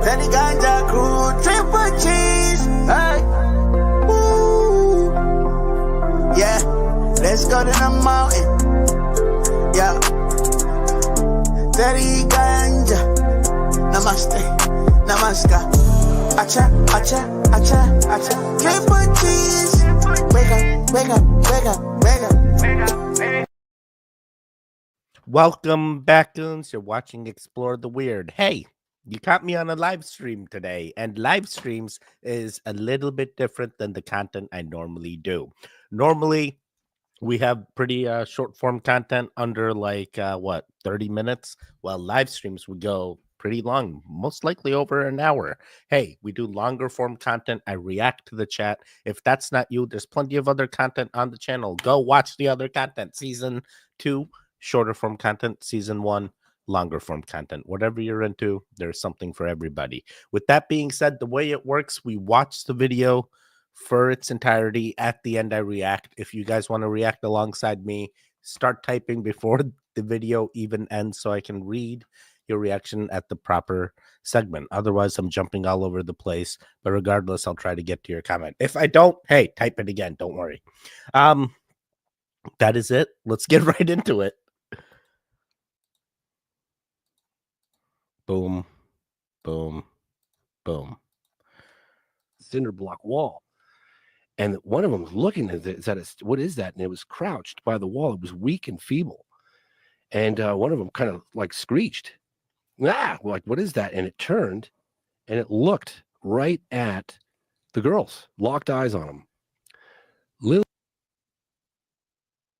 Teddy Ganja crew, triple cheese. Hey. Woo. Yeah. Let's go to the mountain. Yeah. Teddy Ganja. Namaste. Namaskar. Acha, acha, acha, acha. Triple cheese. Wake up, wake up, wake up, wake up. Welcome back, goons. You're watching Explore the Weird. Hey, you caught me on a live stream today, and live streams is a little bit different than the content I normally do. Normally, we have pretty short form content under 30 minutes. Well, live streams would go pretty long, most likely over an hour. Hey, we do longer form content. I react to the chat. If that's not you, there's plenty of other content on the channel. Go watch the other content. Season 2, shorter form content. Season 1, longer form content. Whatever you're into, there's something for everybody. With that being said, the way it works, we watch the video for its entirety. At the end, I react. If you guys want to react alongside me, start typing before the video even ends so I can read your reaction at the proper segment. Otherwise, I'm jumping all over the place. But regardless, I'll try to get to your comment. If I don't, hey, type it again. Don't worry. That is it. Let's get right into it. Boom, boom, boom. Cinder block wall. And one of them was looking at it, said, what is that? And it was crouched by the wall. It was weak and feeble. And one of them kind of like screeched, like, what is that? And it turned and it looked right at the girls, locked eyes on them.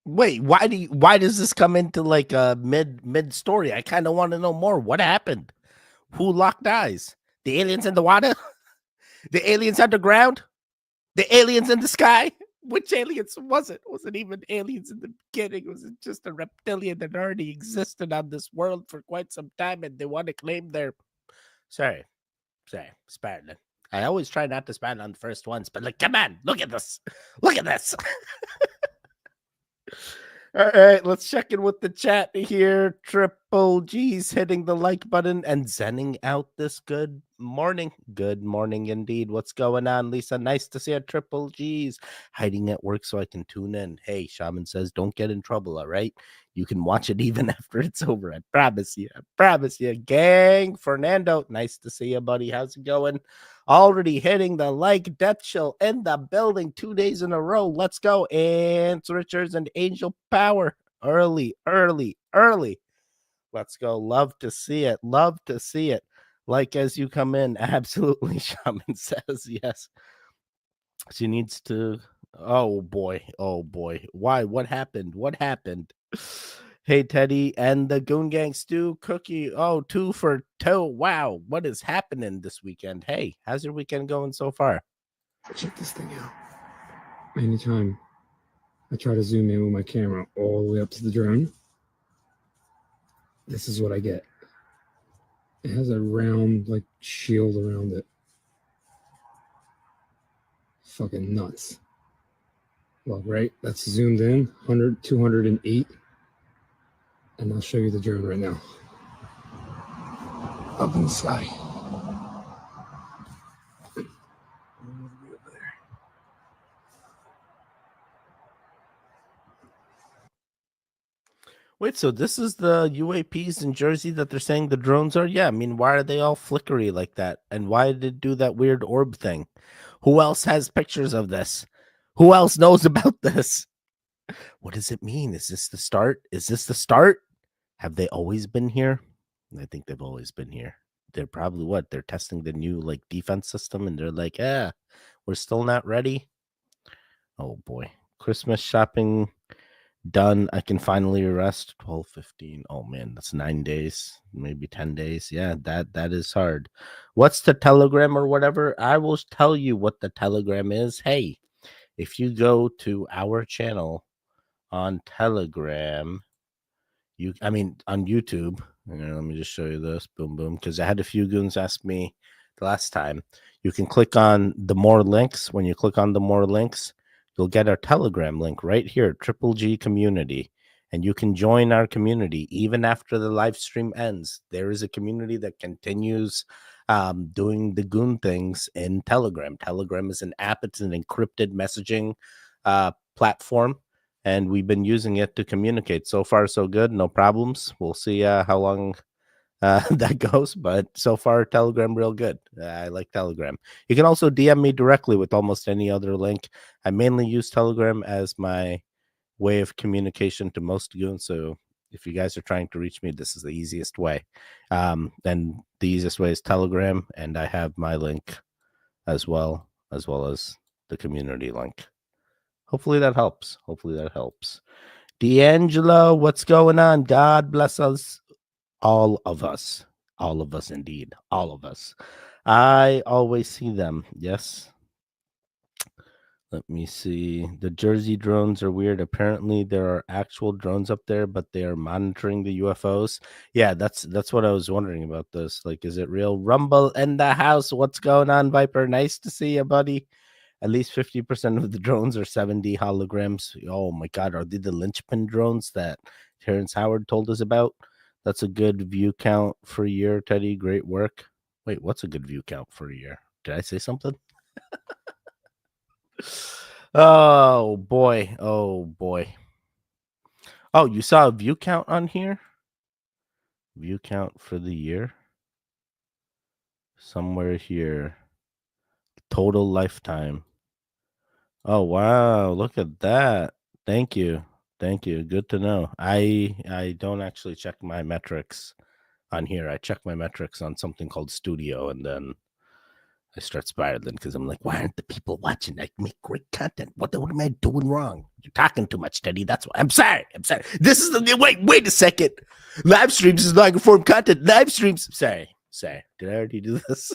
Wait, why does this come into like a mid story? I kind of want to know more. What happened? Who locked eyes? The aliens in the water? The aliens underground? The aliens in the sky? Which aliens was it? Was it even aliens in the beginning? Was it just a reptilian that already existed on this world for quite some time and they want to claim their... Sorry, Spartan. I always try not to spat on the first ones, but like, come on, look at this. Look at this. All right, let's check in with the chat here. Triple G's hitting the like button and zenning out this good morning. Good morning indeed. What's going on, Lisa? Nice to see a Triple G's hiding at work so I can tune in. Hey, Shaman says, don't get in trouble, all right? You can watch it even after it's over. I promise you. I promise you. Gang, Fernando, nice to see you, buddy. How's it going? Already hitting the like. Death Chill in the building 2 days in a row. Let's go. Ants Richards and Angel Power. Early. Let's go. Love to see it. Love to see it. Like as you come in. Absolutely, Shaman says. Yes. She needs to... Oh, boy. Why? What happened? Hey, Teddy and the Goon Gang Stew Cookie. Oh, 2 for 2. Wow. What is happening this weekend? Hey, how's your weekend going so far? Check this thing out. Anytime I try to zoom in with my camera all the way up to the drone, this is what I get. It has a round, like, shield around it. Fucking nuts. Well, right, that's zoomed in, 100, 208. And I'll show you the drone right now. Up in the sky. Wait, so this is the UAPs in Jersey that they're saying the drones are? Yeah, I mean, why are they all flickery like that? And why did it do that weird orb thing? Who else has pictures of this? Who else knows about this? What does it mean? Is this the start? Have they always been here? I think they've always been here. They're probably what? They're testing the new like defense system and they're like, we're still not ready. Oh boy. Christmas shopping done. I can finally rest. 12:15. Oh man, that's 9 days, maybe 10 days. Yeah, that is hard. What's the Telegram or whatever? I will tell you what the Telegram is. Hey, if you go to our channel on Telegram, on YouTube. Let me just show you this. Boom, boom. Because I had a few goons ask me the last time. You can click on the more links. When you click on the more links, you'll get our Telegram link right here, Triple G Community. and you can join our community even after the live stream ends. There is a community that continues doing the goon things in Telegram. Telegram is an app. It's an encrypted messaging platform, and we've been using it to communicate. So far, so good. No problems. We'll see how long that goes, but so far, Telegram real good. I like Telegram. You can also DM me directly with almost any other link. I mainly use Telegram as my way of communication to most goons. So if you guys are trying to reach me, this is the easiest way. And the easiest way is Telegram, and I have my link as well as the community link. Hopefully that helps. D'Angelo, what's going on? God bless us. All of us indeed. All of us. I always see them. Yes. Let me see. The Jersey drones are weird. Apparently, there are actual drones up there, but they are monitoring the UFOs. Yeah, that's what I was wondering about this. Like, is it real? Rumble in the house. What's going on, Viper? Nice to see you, buddy. At least 50% of the drones are 7D holograms. Oh my God, are they the linchpin drones that Terrence Howard told us about? That's a good view count for a year, Teddy. Great work. Wait, what's a good view count for a year? Did I say something? Oh boy. Oh, you saw a view count on here? View count for the year? Somewhere here. Total lifetime. Oh, wow. Look at that. Thank you. Good to know. I don't actually check my metrics on here. I check my metrics on something called Studio, and then I start spiraling because I'm like, why aren't the people watching? I make great content. What am I doing wrong? You're talking too much, Teddy. That's why. I'm sorry. This is the wait a second. Live streams is longer form content. Live streams. Sorry. Did I already do this?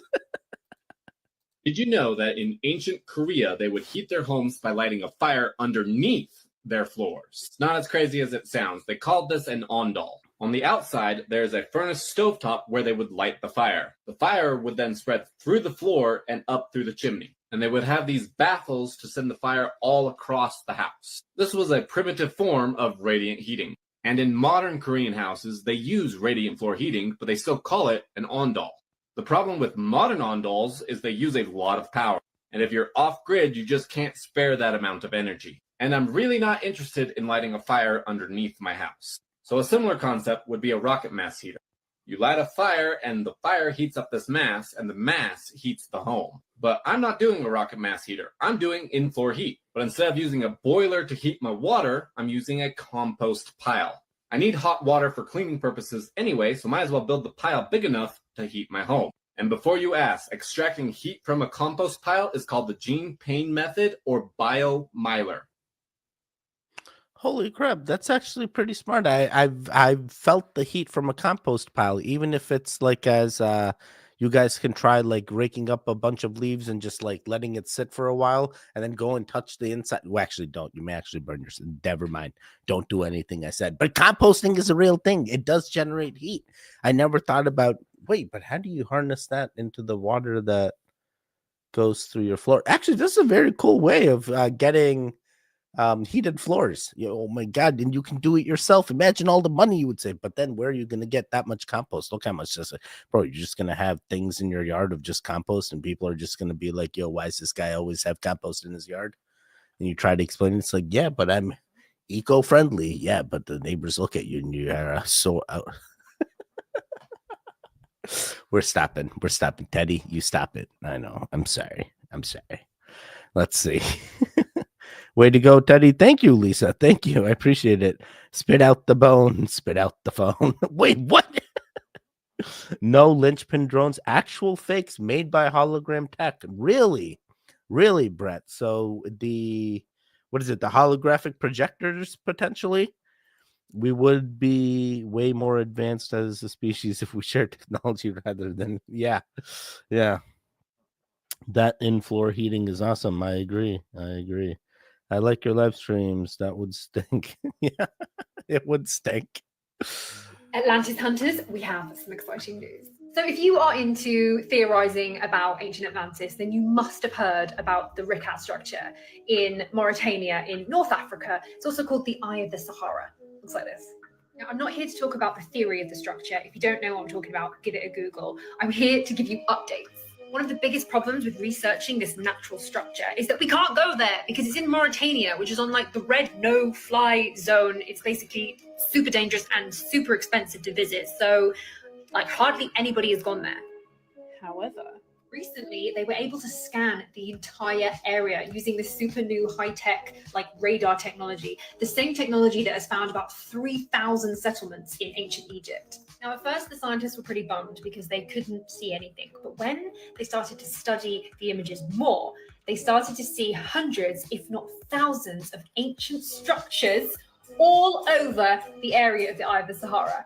Did you know that in ancient Korea, they would heat their homes by lighting a fire underneath their floors? It's not as crazy as it sounds. They called this an ondol. On the outside, there's a furnace stovetop where they would light the fire. The fire would then spread through the floor and up through the chimney. And they would have these baffles to send the fire all across the house. This was a primitive form of radiant heating. And in modern Korean houses, they use radiant floor heating, but they still call it an ondol. The problem with modern ondols is they use a lot of power. And if you're off-grid, you just can't spare that amount of energy. And I'm really not interested in lighting a fire underneath my house. So a similar concept would be a rocket mass heater. You light a fire, and the fire heats up this mass, and the mass heats the home. But I'm not doing a rocket mass heater. I'm doing in-floor heat. But instead of using a boiler to heat my water, I'm using a compost pile. I need hot water for cleaning purposes anyway, so might as well build the pile big enough to heat my home. And before you ask, extracting heat from a compost pile is called the Gene Payne method or biomylar. Holy crap, that's actually pretty smart. I've felt the heat from a compost pile, even if it's like as you guys can try like raking up a bunch of leaves and just like letting it sit for a while and then go and touch the inside. Well, actually don't. You may actually burn yourself. Never mind. Don't do anything I said. But composting is a real thing. It does generate heat. I never thought about, wait, but how do you harness that into the water that goes through your floor? Actually, this is a very cool way of getting heated floors. Oh my God, and you can do it yourself. Imagine all the money you would save. But then where are you going to get that much compost? Look how much this, bro. You're just going to have things in your yard of just compost, and people are just going to be like, yo, why does this guy always have compost in his yard? And you try to explain it. It's like, yeah, but I'm eco-friendly. Yeah, but the neighbors look at you and you are so out. We're stopping, Teddy. You stop it. I know. I'm sorry. Let's see. Way to go, Teddy. Thank you, Lisa. Thank you. I appreciate it. Spit out the bone. Spit out the phone. Wait, what? No linchpin drones. Actual fakes made by hologram tech. Really, Brett. So what is it? The holographic projectors, potentially? We would be way more advanced as a species if we shared technology rather than, yeah. That in-floor heating is awesome. I agree. I like your live streams. That would stink. Yeah, it would stink. Atlantis hunters, we have some exciting news. So if you are into theorizing about ancient Atlantis, then you must have heard about the Rikat structure in Mauritania in North Africa. It's also called the Eye of the Sahara. Looks like this. Now, I'm not here to talk about the theory of the structure. If you don't know what I'm talking about, give it a Google. I'm here to give you updates. One of the biggest problems with researching this natural structure is that we can't go there because it's in Mauritania, which is on like the red no-fly zone. It's basically super dangerous and super expensive to visit. So like hardly anybody has gone there. However, recently they were able to scan the entire area using this super new high-tech like radar technology, the same technology that has found about 3,000 settlements in ancient Egypt. Now, at first, the scientists were pretty bummed because they couldn't see anything. But when they started to study the images more, they started to see hundreds, if not thousands, of ancient structures all over the area of the Eye of the Sahara.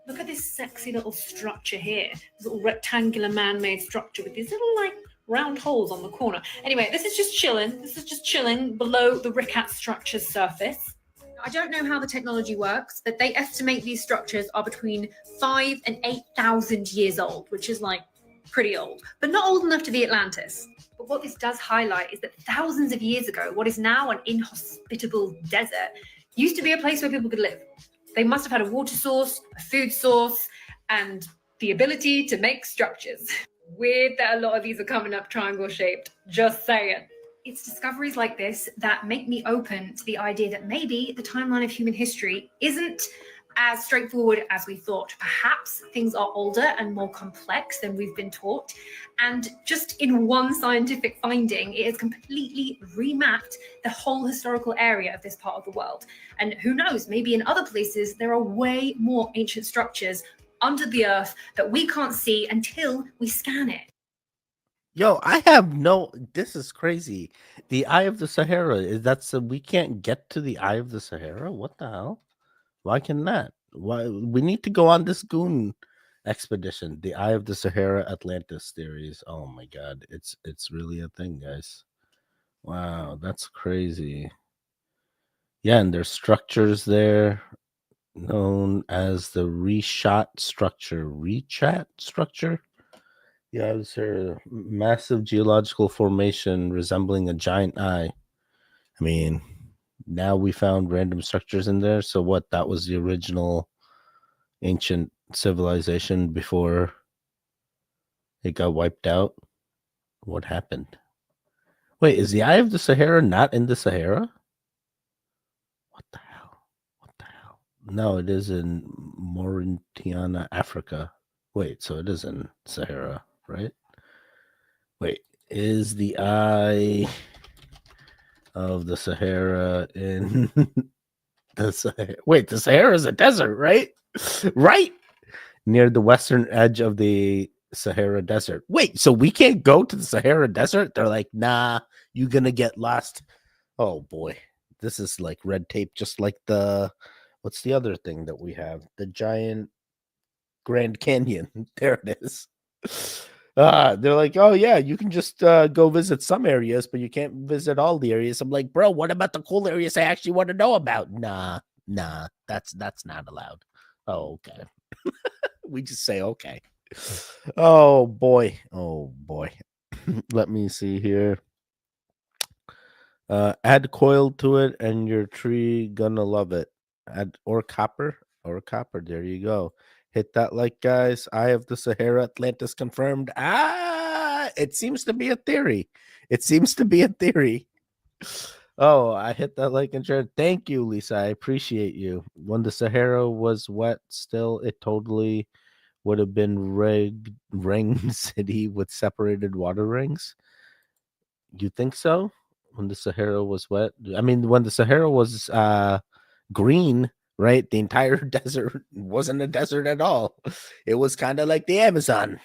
Look at this sexy little structure here. This little rectangular man-made structure with these little, like, round holes on the corner. Anyway, this is just chilling. This is just chilling below the Rikat structure's surface. I don't know how the technology works, but they estimate these structures are between 5,000 and 8,000 years old, which is like pretty old, but not old enough to be Atlantis. But what this does highlight is that thousands of years ago, what is now an inhospitable desert used to be a place where people could live. They must have had a water source, a food source, and the ability to make structures. Weird that a lot of these are coming up triangle shaped, just saying. It's discoveries like this that make me open to the idea that maybe the timeline of human history isn't as straightforward as we thought. Perhaps things are older and more complex than we've been taught. And just in one scientific finding, it has completely remapped the whole historical area of this part of the world. And who knows, maybe in other places, there are way more ancient structures under the earth that we can't see until we scan it. Yo, I have no. This is crazy. The Eye of the Sahara is we can't get to the Eye of the Sahara. What the hell? Why can that? Why we need to go on this goon expedition? The Eye of the Sahara Atlantis theories. Oh my god, it's really a thing, guys. Wow, that's crazy. Yeah, and there's structures there known as the Rechat structure. Yeah, it was a massive geological formation resembling a giant eye. I mean, now we found random structures in there. So what? That was the original ancient civilization before it got wiped out? What happened? Wait, is the Eye of the Sahara not in the Sahara? What the hell? What the hell? No, it is in Mauritania, Africa. Wait, so it is in Sahara, right? Wait, is the Eye of the Sahara in the Sahara? Wait, the Sahara is a desert, right? Right near the western edge of the Sahara Desert. Wait, so we can't go to the Sahara Desert? They're like, nah, you're gonna get lost. Oh boy, this is like red tape, just like what's the other thing that we have? The giant Grand Canyon. There it is. They're like, oh yeah, you can just go visit some areas, but you can't visit all the areas. I'm like, bro, what about the cool areas I actually want to know about? Nah, that's not allowed. Oh, okay. We just say okay. Oh boy. Let me see here. Add coil to it and your tree gonna love it. Add or copper. There you go. Hit that like, guys. Eye of the Sahara Atlantis confirmed. It seems to be a theory. Oh, I hit that like and share. Thank you, Lisa. I appreciate you. When the Sahara was wet still, it totally would have been ring city with separated water rings. You think so? When the Sahara was wet? I mean, when the Sahara was green, right? The entire desert wasn't a desert at all. It was kind of like the Amazon.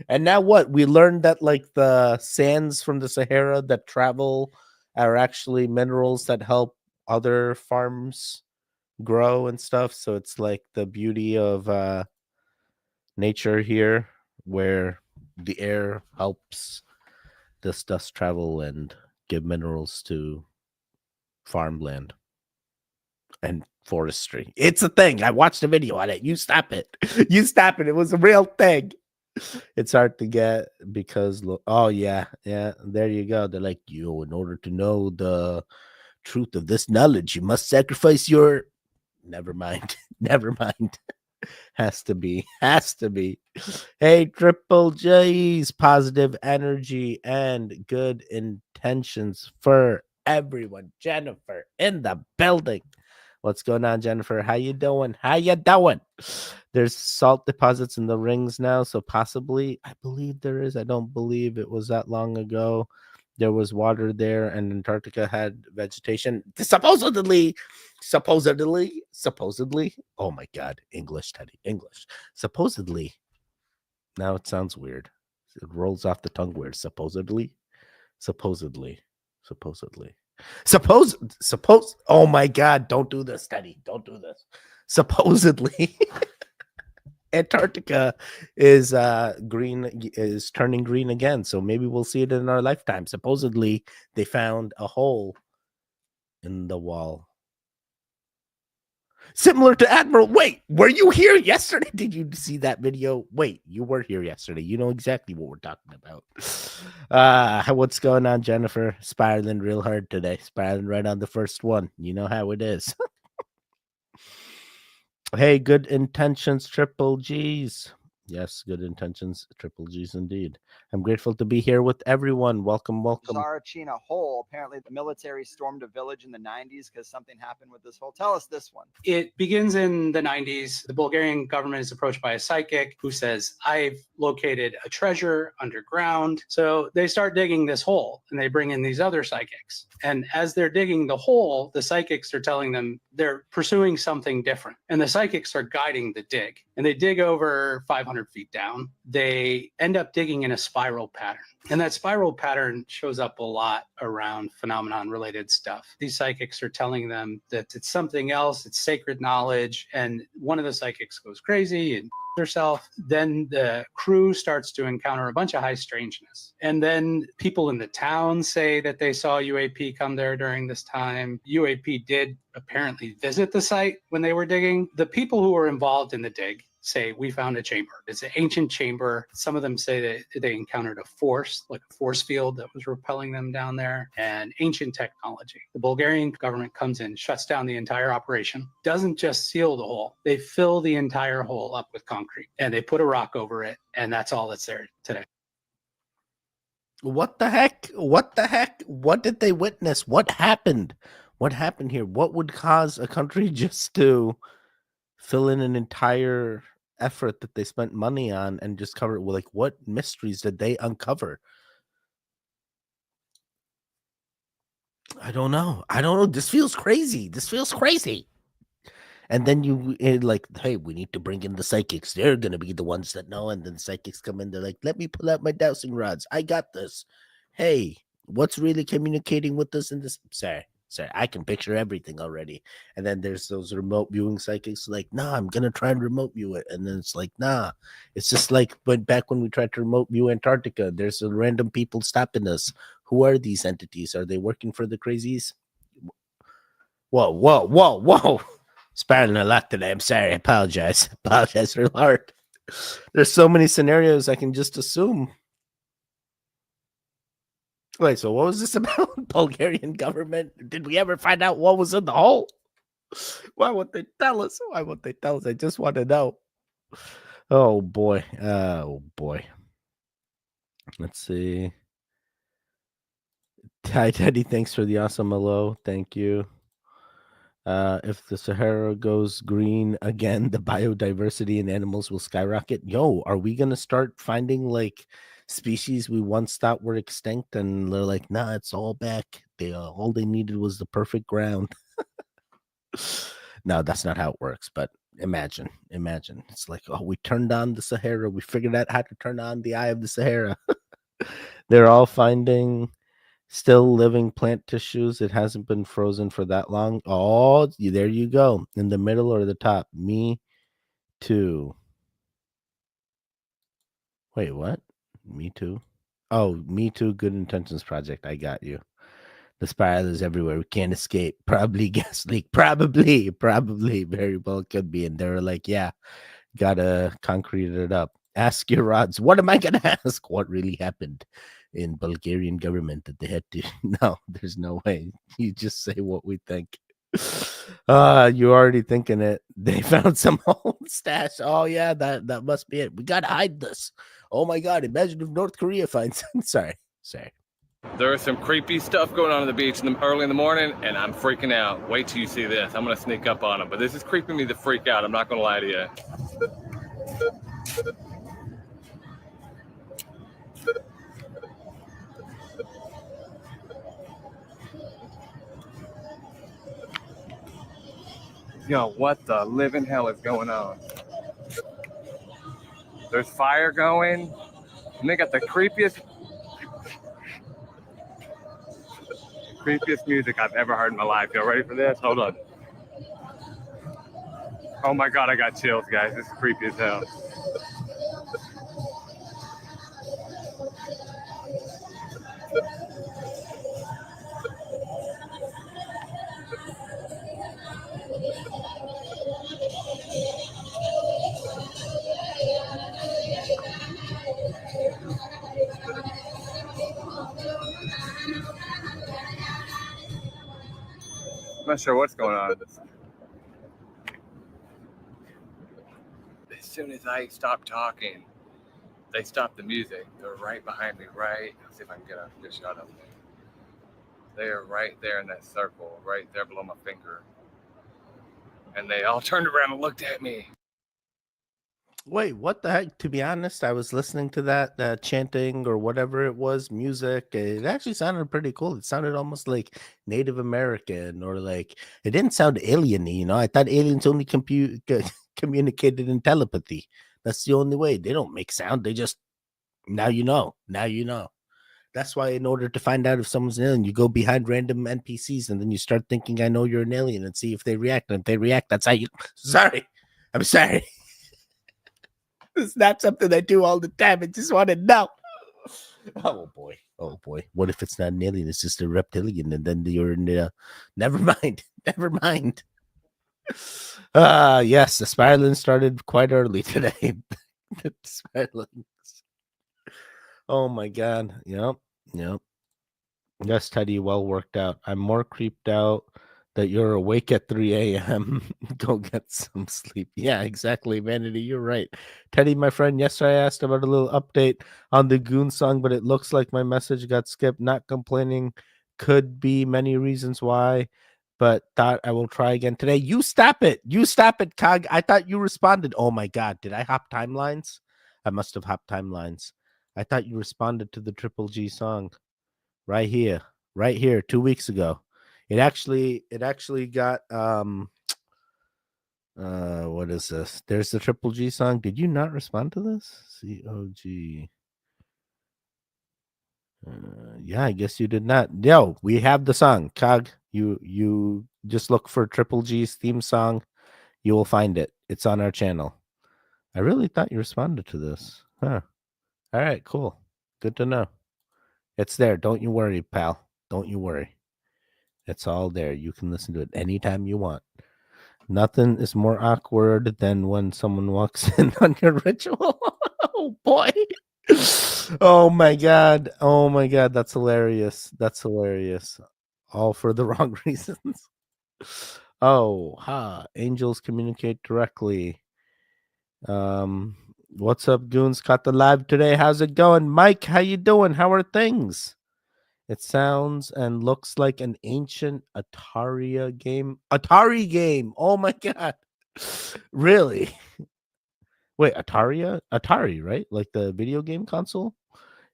And now what? We learned that like the sands from the Sahara that travel are actually minerals that help other farms grow and stuff. So it's like the beauty of nature here, where the air helps this dust travel and give minerals to farmland and forestry. It's a thing. I watched a video on it. You stop it. It was a real thing. It's hard to get because oh yeah, there you go. They're like, in order to know the truth of this knowledge, you must sacrifice your. Never mind. Never mind. Has to be. Hey, Triple J's, positive energy and good intentions for everyone. Jennifer in the building. What's going on, Jennifer? How you doing? There's salt deposits in the rings now, so possibly, I believe there is. I don't believe it was that long ago. There was water there, and Antarctica had vegetation. Supposedly. Oh my God, English, Teddy, English. Supposedly. Now it sounds weird. It rolls off the tongue weird. Supposedly. Oh my God, don't do this, Teddy. Don't do this. Supposedly. Antarctica is turning green again, so maybe we'll see it in our lifetime. Supposedly they found a hole in the wall similar to Admiral. Wait, were you here yesterday? Did you see that video? Wait, you were here yesterday. You know exactly what we're talking about. What's going on, Jennifer? Spiraling real hard today. Spiraling right on the first one. You know how it is. Hey, good intentions, Triple G's. Yes, good intentions, Triple G's indeed. I'm grateful to be here with everyone. Welcome. Sahara hole. Apparently, the military stormed a village in the 90s because something happened with this hole. Tell us this one. It begins in the 90s. The Bulgarian government is approached by a psychic who says, I've located a treasure underground. So they start digging this hole and they bring in these other psychics. And as they're digging the hole, the psychics are telling them they're pursuing something different. And the psychics are guiding the dig. And they dig over 500 feet down. They end up digging in a spiral pattern. And that spiral pattern shows up a lot around phenomenon-related stuff. These psychics are telling them that it's something else, it's sacred knowledge, and one of the psychics goes crazy and herself. Then the crew starts to encounter a bunch of high strangeness. And then people in the town say that they saw UAP come there during this time. UAP did apparently visit the site when they were digging. The people who were involved in the dig say, we found a chamber. It's an ancient chamber. Some of them say that they encountered a force, like a force field that was repelling them down there, and ancient technology. The Bulgarian government comes in, shuts down the entire operation, doesn't just seal the hole. They fill the entire hole up with concrete, and they put a rock over it, and that's all that's there today. What the heck? What did they witness? What happened? What happened here? What would cause a country just to fill in an entire effort that they spent money on and just cover it? Like, what mysteries did they uncover? I don't know. This feels crazy. And then you like, hey, we need to bring in the psychics. They're going to be the ones that know. And then psychics come in. They're like, let me pull out my dowsing rods. I got this. Hey, what's really communicating with us in this? Sorry, I can picture everything already. And then there's those remote viewing psychics like, nah, I'm going to try and remote view it. And then it's like, nah, it's just like back when we tried to remote view Antarctica, there's a random people stopping us. Who are these entities? Are they working for the crazies? Whoa. Spiraling a lot today. I'm sorry. I apologize real hard. There's so many scenarios I can just assume. Wait, so what was this about? Bulgarian government? Did we ever find out what was in the hole? Why won't they tell us? I just want to know. Oh boy. Let's see. Hi, Teddy. Thanks for the awesome hello. Thank you. If the Sahara goes green again, the biodiversity in animals will skyrocket. Yo, are we going to start finding like species we once thought were extinct, and they're like, nah, it's all back. All they needed was the perfect ground. No, that's not how it works. But imagine. It's like, oh, we turned on the Sahara. We figured out how to turn on the eye of the Sahara. They're all finding still living plant tissues. It hasn't been frozen for that long. Oh, there you go. In the middle or the top. Me too. Wait, what? Me too. Oh, Me Too Good Intentions Project. I got you. The spiral is everywhere. We can't escape. Probably gas leak. Probably. Very well could be. And they were like, yeah, gotta concrete it up. Ask your odds. What am I gonna ask? What really happened in Bulgarian government that they had to? No, there's no way. You just say what we think. You're already thinking it. They found some old stash. Oh yeah, that must be it. We gotta hide this. Oh my god! Imagine if North Korea finds. Sorry. There is some creepy stuff going on the beach early in the morning, and I'm freaking out. Wait till you see this. I'm gonna sneak up on them, but this is creeping me the freak out. I'm not gonna lie to you. Yo, what the living hell is going on? There's fire going, and they got the creepiest music I've ever heard in my life. Y'all ready for this? Hold on. Oh my god, I got chills, guys. This is creepy as hell. I'm not sure what's going on. As soon as I stop talking, they stop the music. They're right behind me, right? Let's see if I can get a good shot of them. They are right there in that circle, right there below my finger. And they all turned around and looked at me. Wait, what the heck? To be honest, I was listening to that chanting or whatever it was, music. It actually sounded pretty cool. It sounded almost like Native American, or like it didn't sound alien-y, I thought aliens only communicated in telepathy. That's the only way. They don't make sound. They just now you know. That's why in order to find out if someone's an alien, you go behind random NPCs and then you start thinking, I know you're an alien, and see if they react. And if they react, that's how you. Sorry. I'm sorry. It's not something I do all the time. I just want to know. Oh boy. What if it's not an alien? It's just a reptilian, and then you're in. Never mind. Yes, the spiraling started quite early today. The spiralings. Oh my god. Yep. Yes, Teddy, well worked out. I'm more creeped out that you're awake at 3 a.m. Go get some sleep. Yeah, exactly, Vanity. You're right. Teddy, my friend, yesterday I asked about a little update on the Goon song, but it looks like my message got skipped. Not complaining. Could be many reasons why, but thought I will try again today. You stop it, Cog. I thought you responded. Oh my god, did I hop timelines? I must have hopped timelines. I thought you responded to the Triple G song right here 2 weeks ago. It actually got what is this? There's the Triple G song. Did you not respond to this? COG. Yeah, I guess you did not. Yo, we have the song. Cog, you just look for Triple G's theme song. You will find it. It's on our channel. I really thought you responded to this. Huh. All right, cool. Good to know. It's there. Don't you worry, pal. Don't you worry. It's all there. You can listen to it anytime you want. Nothing is more awkward than when someone walks in on your ritual. Oh boy. Oh my god. That's hilarious. All for the wrong reasons. Angels communicate directly. What's up, goons? Caught the live today. How's it going? Mike, how you doing? How are things? It sounds and looks like an ancient Atari game. Oh my god. Really? Wait, Atari, right? Like the video game console?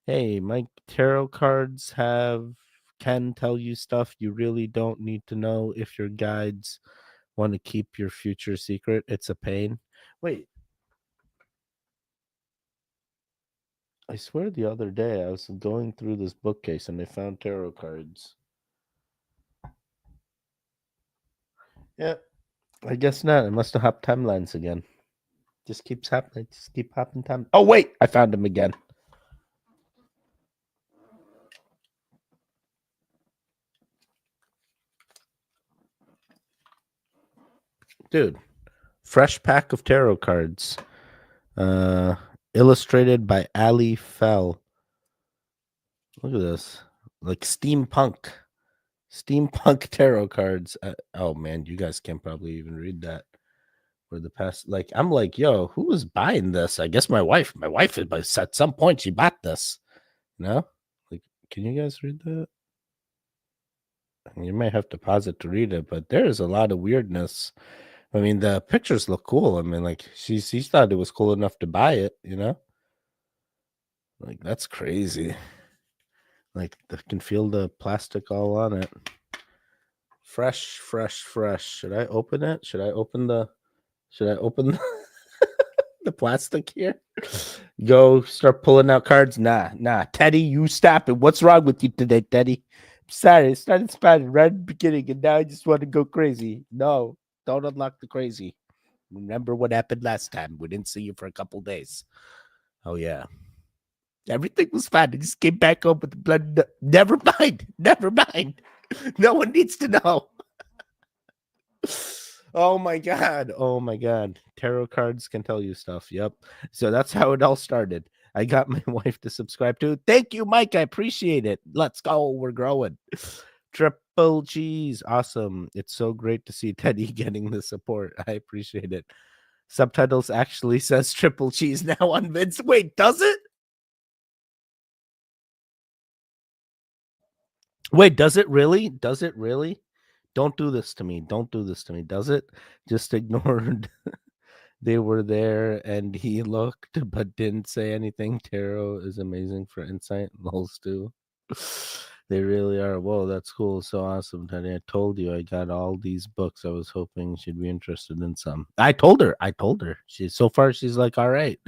Hey, my tarot cards can tell you stuff you really don't need to know if your guides want to keep your future secret. It's a pain. Wait. I swear the other day I was going through this bookcase and I found tarot cards. Yeah, I guess not. I must have hopped timelines again. Just keeps happening. Just keep hopping time. Oh, wait. I found him again. Dude, fresh pack of tarot cards. illustrated by Ali Fell. Look at this. Like steampunk tarot cards. Oh man, you guys can't probably even read that. For the past, like, I'm like, yo, who was buying this? I guess my wife. My wife at some point she bought this. No, like, can you guys read that? You might have to pause it to read it, but there's a lot of weirdness. I mean, the pictures look cool. I mean, like, she thought it was cool enough to buy it. You know, like that's crazy. Like, I can feel the plastic all on it. Fresh. Should I open it? Should I open the the plastic here? Go start pulling out cards. Nah. Teddy, you stop it. What's wrong with you today, Teddy? I'm sorry, I started spotting right at the beginning, and now I just want to go crazy. No, don't unlock the crazy. Remember what happened last time? We didn't see you for a couple days. Oh yeah. Everything was fine. I just came back home with the blood. Never mind. No one needs to know. Oh my god. Tarot cards can tell you stuff. Yep. So that's how it all started. I got my wife to subscribe to. Thank you, Mike. I appreciate it. Let's go. We're growing. Triple cheese. Awesome. It's so great to see Teddy getting the support. I appreciate it. Subtitles actually says triple cheese now on Vince. Wait, does it? Wait, does it really? Don't do this to me. Does it? Just ignored. They were there and he looked but didn't say anything. Tarot is amazing for insight. Lols too. They really are. Whoa, that's cool. So awesome, Teddy. I told you I got all these books. I was hoping she'd be interested in some. I told her. She's like, all right.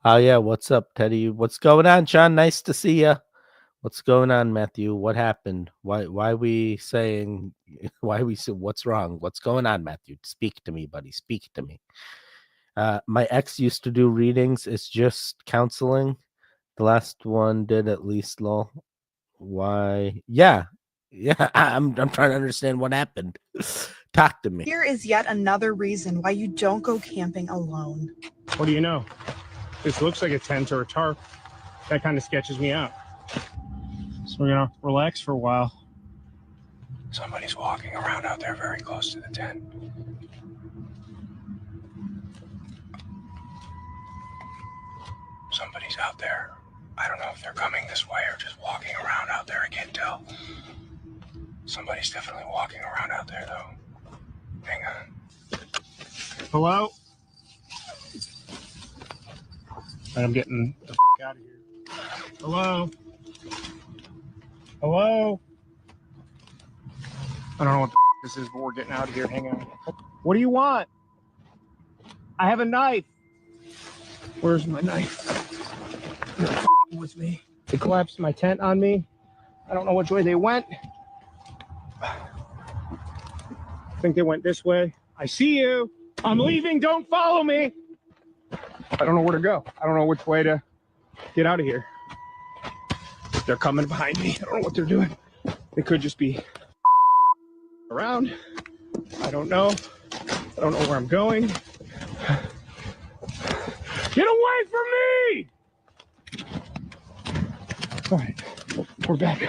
Oh yeah, what's up, Teddy? What's going on, Sean? Nice to see you. What's going on, Matthew? What happened? Why we saying what's wrong? What's going on, Matthew? Speak to me, buddy. Speak to me. My ex used to do readings. It's just counseling. The last one did at least, lol. Why? Yeah. I'm trying to understand what happened. Talk to me. Here is yet another reason why you don't go camping alone. What do you know? This looks like a tent or a tarp. That kind of sketches me out. So we're gonna relax for a while. Somebody's walking around out there very close to the tent. Somebody's out there. I don't know if they're coming this way or just walking around out there. I can't tell. Somebody's definitely walking around out there, though. Hang on. Hello? I'm getting the out of here. Hello? Hello? I don't know what this is, but we're getting out of here. Hang on. What do you want? I have a knife. Where's my knife? You're with me. They collapsed my tent on me. I don't know which way they went. I think they went this way. I see you. I'm leaving. Don't follow me. I don't know where to go. I don't know which way to get out of here. They're coming behind me. I don't know what they're doing. They could just be around. I don't know. I don't know where I'm going. Get away from me! All right, we're back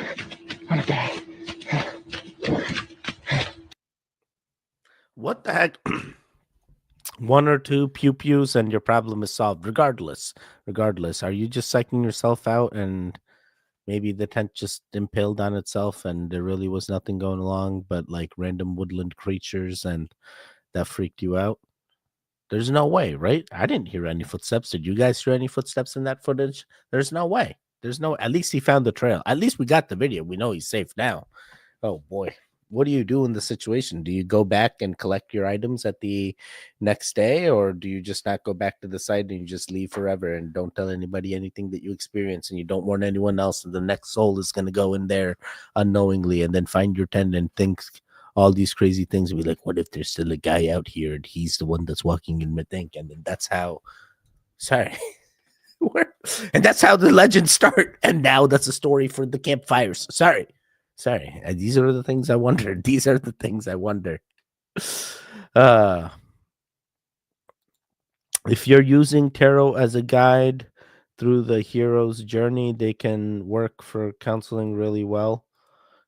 on a path. What the heck? One or two pew-pews and your problem is solved. Regardless, are you just psyching yourself out and maybe the tent just impaled on itself and there really was nothing going along but like random woodland creatures and that freaked you out? There's no way, right? I didn't hear any footsteps. Did you guys hear any footsteps in that footage? There's no way. At least he found the trail. At least we got the video. We know he's safe now. Oh boy. What do you do in the situation? Do you go back and collect your items at the next day, or do you just not go back to the site and you just leave forever and don't tell anybody anything that you experience and you don't warn anyone else, and the next soul is going to go in there unknowingly and then find your tent and think all these crazy things and be like, what if there's still a guy out here and he's the one that's walking in my thing? And then that's how, and that's how the legends start. And now that's a story for the campfires. Sorry. These are the things I wonder. If you're using tarot as a guide through the hero's journey, they can work for counseling really well.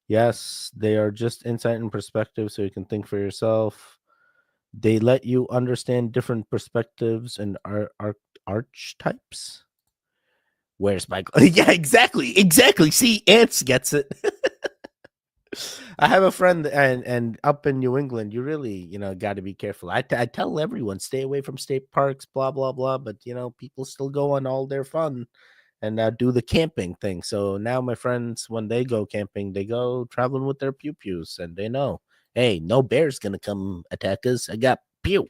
Yes, they are just insight and perspective so you can think for yourself. They let you understand different perspectives and archetypes. Where's Michael? Yeah, exactly. See, Ants gets it. I have a friend, and up in New England, you really, got to be careful. I tell everyone, stay away from state parks, blah blah blah. But people still go on all their fun and do the camping thing. So now my friends, when they go camping, they go traveling with their pew pews, and they know, hey, no bear's gonna come attack us. I got pew.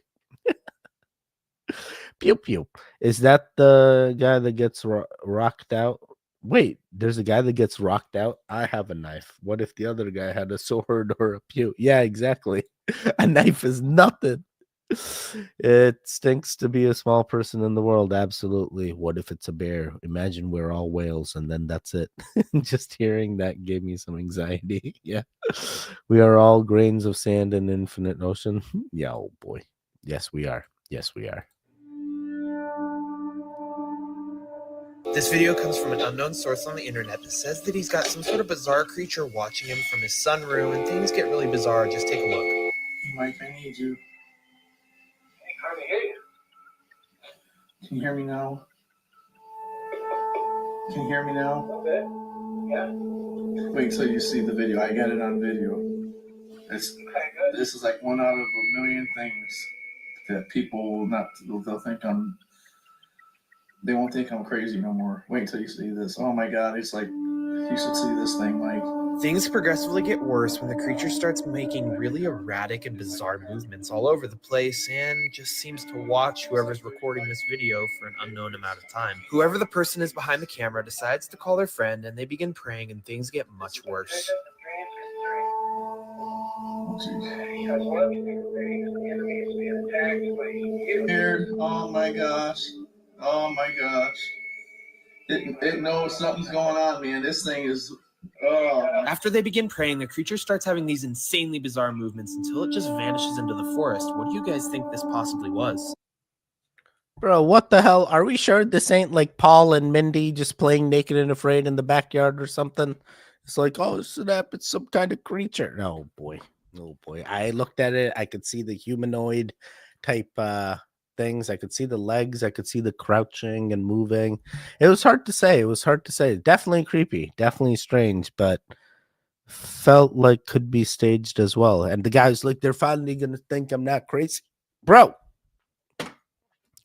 Pew pew. Is that the guy that gets rocked out? Wait, there's a guy that gets rocked out. I have a knife. What if the other guy had a sword or a pew? Yeah, exactly. A knife is nothing. It stinks to be a small person in the world. Absolutely. What if it's a bear? Imagine we're all whales, and then that's it. Just hearing that gave me some anxiety. Yeah. We are all grains of sand in infinite ocean. Yeah, oh boy. Yes, we are. Yes, we are. This video comes from an unknown source on the internet that says that he's got some sort of bizarre creature watching him from his sunroom, and things get really bizarre. Just take a look. Mike, I need you. Can you hear me now? Can you hear me now? Okay. Yeah. Wait till you see the video. I got it on video. This is like one out of a million things that people will not. They'll think they won't think I'm crazy no more. Wait till you see this. Oh my God, it's like, you should see this thing, Mike. Things progressively get worse when the creature starts making really erratic and bizarre movements all over the place and just seems to watch whoever's recording this video for an unknown amount of time. Whoever the person is behind the camera decides to call their friend, and they begin praying, and things get much worse. Oh my gosh. Oh my gosh. It knows something's going on, man. This thing is... After they begin praying, the creature starts having these insanely bizarre movements until it just vanishes into the forest. What do you guys think this possibly was? Bro, what the hell? Are we sure this ain't like Paul and Mindy just playing Naked and Afraid in the backyard or something? It's like, oh snap, it's some kind of creature. No, boy. Oh boy. I looked at it. I could see the humanoid type things. I could see the legs. I could see the crouching and moving. It was hard to say. Definitely creepy. Definitely strange, but felt like could be staged as well. And the guy's like, they're finally going to think I'm not crazy. Bro,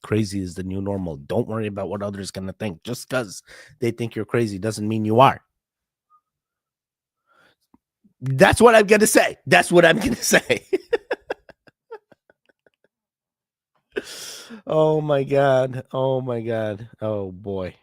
crazy is the new normal. Don't worry about what others going to think. Just because they think you're crazy doesn't mean you are. That's what I'm going to say. Oh my God. Oh boy.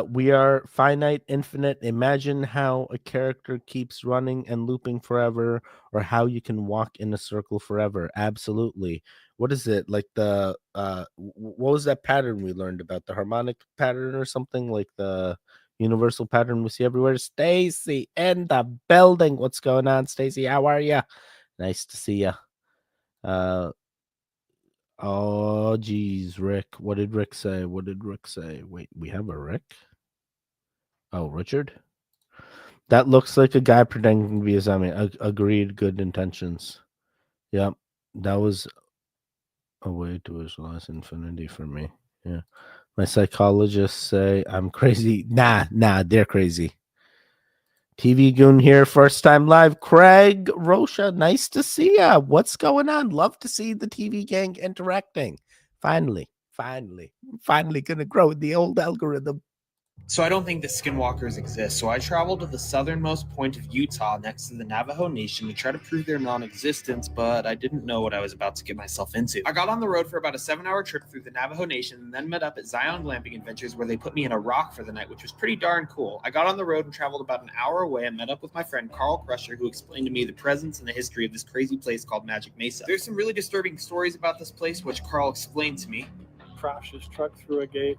We are finite, infinite. Imagine how a character keeps running and looping forever, or how you can walk in a circle forever. Absolutely. What is it? Like the what was that pattern we learned about? The harmonic pattern or something, like the universal pattern we see everywhere. Stacy in the building. What's going on, Stacy? How are you? Nice to see you. Oh, geez, Rick. What did Rick say? Wait, we have a Rick? Oh, Richard? That looks like a guy pretending to be a zombie. Agreed, good intentions. Yep, that was a way to visualize infinity for me. Yeah. My psychologists say I'm crazy. Nah, they're crazy. TV Goon here, first time live. Craig Rocha, nice to see ya. What's going on? Love to see the TV gang interacting. Finally gonna grow the old algorithm. So I don't think that skinwalkers exist, so I traveled to the southernmost point of Utah next to the Navajo Nation to try to prove their non-existence, but I didn't know what I was about to get myself into. I got on the road for about a 7-hour trip through the Navajo Nation and then met up at Zion Glamping Adventures, where they put me in a rock for the night, which was pretty darn cool. I got on the road and traveled about an hour away and met up with my friend Carl Crusher, who explained to me the presence and the history of this crazy place called Magic Mesa. There's some really disturbing stories about this place, which Carl explained to me. Crashed his truck through a gate.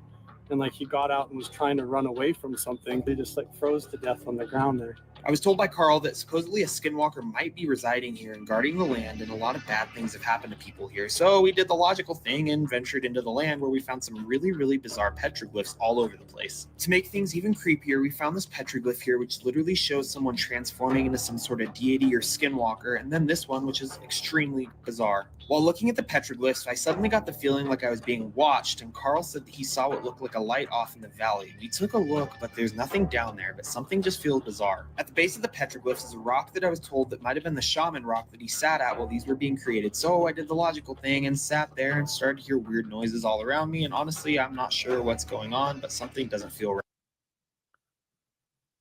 And like he got out and was trying to run away from something. He just like froze to death on the ground there. I was told by Carl that supposedly a Skinwalker might be residing here and guarding the land, and a lot of bad things have happened to people here. So we did the logical thing and ventured into the land, where we found some really, really bizarre petroglyphs all over the place. To make things even creepier, we found this petroglyph here, which literally shows someone transforming into some sort of deity or Skinwalker, and then this one, which is extremely bizarre. While looking at the petroglyphs, I suddenly got the feeling like I was being watched, and Carl said that he saw what looked like a light off in the valley. We took a look, but there's nothing down there, but something just feels bizarre. At the base of the petroglyphs is a rock that I was told that might have been the shaman rock that he sat at while these were being created. So I did the logical thing and sat there and started to hear weird noises all around me, and honestly, I'm not sure what's going on, but something doesn't feel right.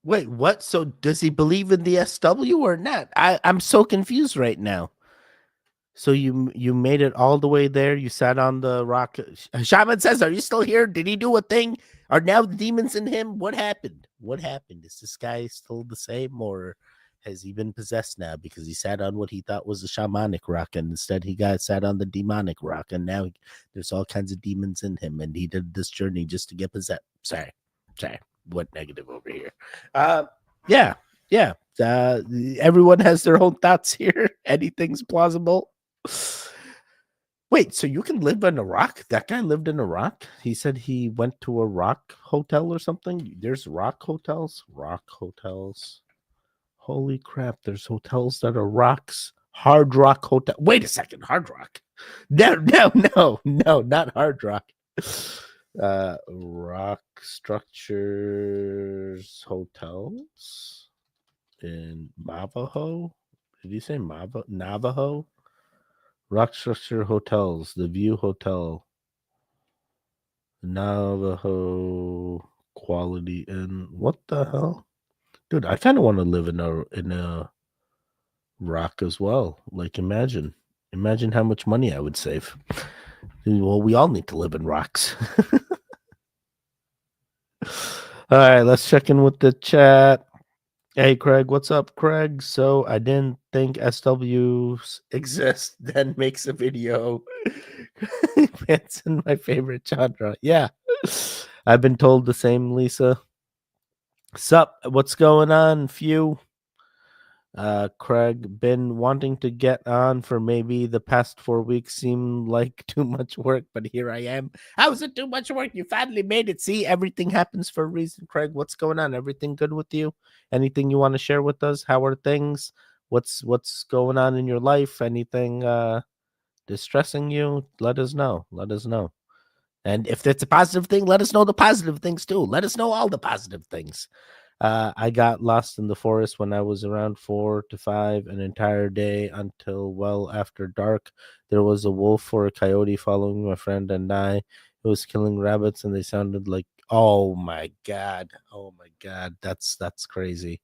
Wait, what? So does he believe in the SW or not? I'm so confused right now. So you made it all the way there. You sat on the rock. Shaman says, "Are you still here? Did he do a thing? Are now the demons in him? What happened? What happened? Is this guy still the same, or has he been possessed now because he sat on what he thought was a shamanic rock, and instead he sat on the demonic rock, and now there's all kinds of demons in him, and he did this journey just to get possessed." Sorry, what negative over here? Yeah. Everyone has their own thoughts here. Anything's plausible. Wait, so you can live in a rock? That guy lived in a rock? He said he went to a rock hotel or something? There's rock hotels? Rock hotels. Holy crap, there's hotels that are rocks. Hard Rock Hotel. Wait a second, Hard Rock. No, not Hard Rock. Rock Structures Hotels in Navajo. Did you say Navajo? Rock Structure Hotels, the View Hotel, Navajo Quality Inn. What the hell, dude? I kind of want to live in a rock as well. Like, imagine how much money I would save. Well, we all need to live in rocks. All right, let's check in with the chat. Hey, Craig, what's up, Craig? So I didn't think SWs exist, then makes a video. It's in my favorite genre. Yeah, I've been told the same, Lisa. Sup, what's going on, Few? Craig, been wanting to get on for maybe the past 4 weeks. Seemed like too much work, but here I am. How is it too much work? You finally made it. See, everything happens for a reason. Craig, what's going on? Everything good with you? Anything you want to share with us? How are things? What's going on in your life? Anything distressing you? Let us know. And if it's a positive thing, let us know the positive things too. Let us know all the positive things. I got lost in the forest when I was around 4 to 5, an entire day until well after dark. There was a wolf or a coyote following my friend and I. It was killing rabbits, and they sounded like, oh my god, that's crazy.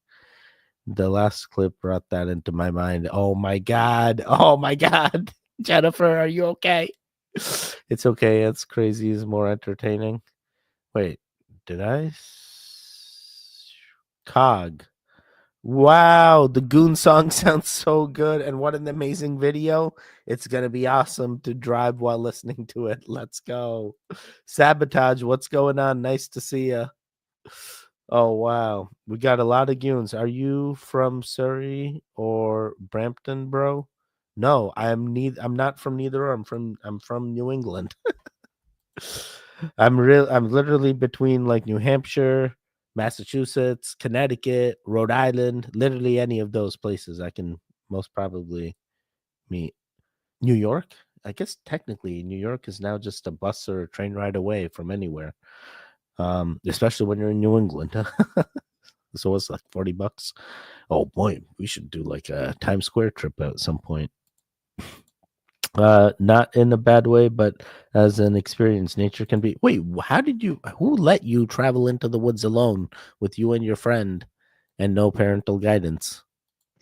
The last clip brought that into my mind. Oh my god. Jennifer, are you okay? It's okay. It's crazy is more entertaining. Wait, did I? Cog. Wow, the Goon song sounds so good, and what an amazing video. It's gonna be awesome to drive while listening to it. Let's go. Sabotage, what's going on? Nice to see you. Oh wow, we got a lot of goons. Are you from Surrey or Brampton, bro? No, I'm not from neither. I'm from New England. I'm literally between like New Hampshire, Massachusetts, Connecticut, Rhode Island, literally any of those places I can most probably meet. New York? I guess technically New York is now just a bus or a train ride away from anywhere. Especially when you're in New England. So it's like $40. Oh boy, we should do like a Times Square trip at some point. Not in a bad way, but as an experience, nature can be. Wait, who let you travel into the woods alone with you and your friend and no parental guidance?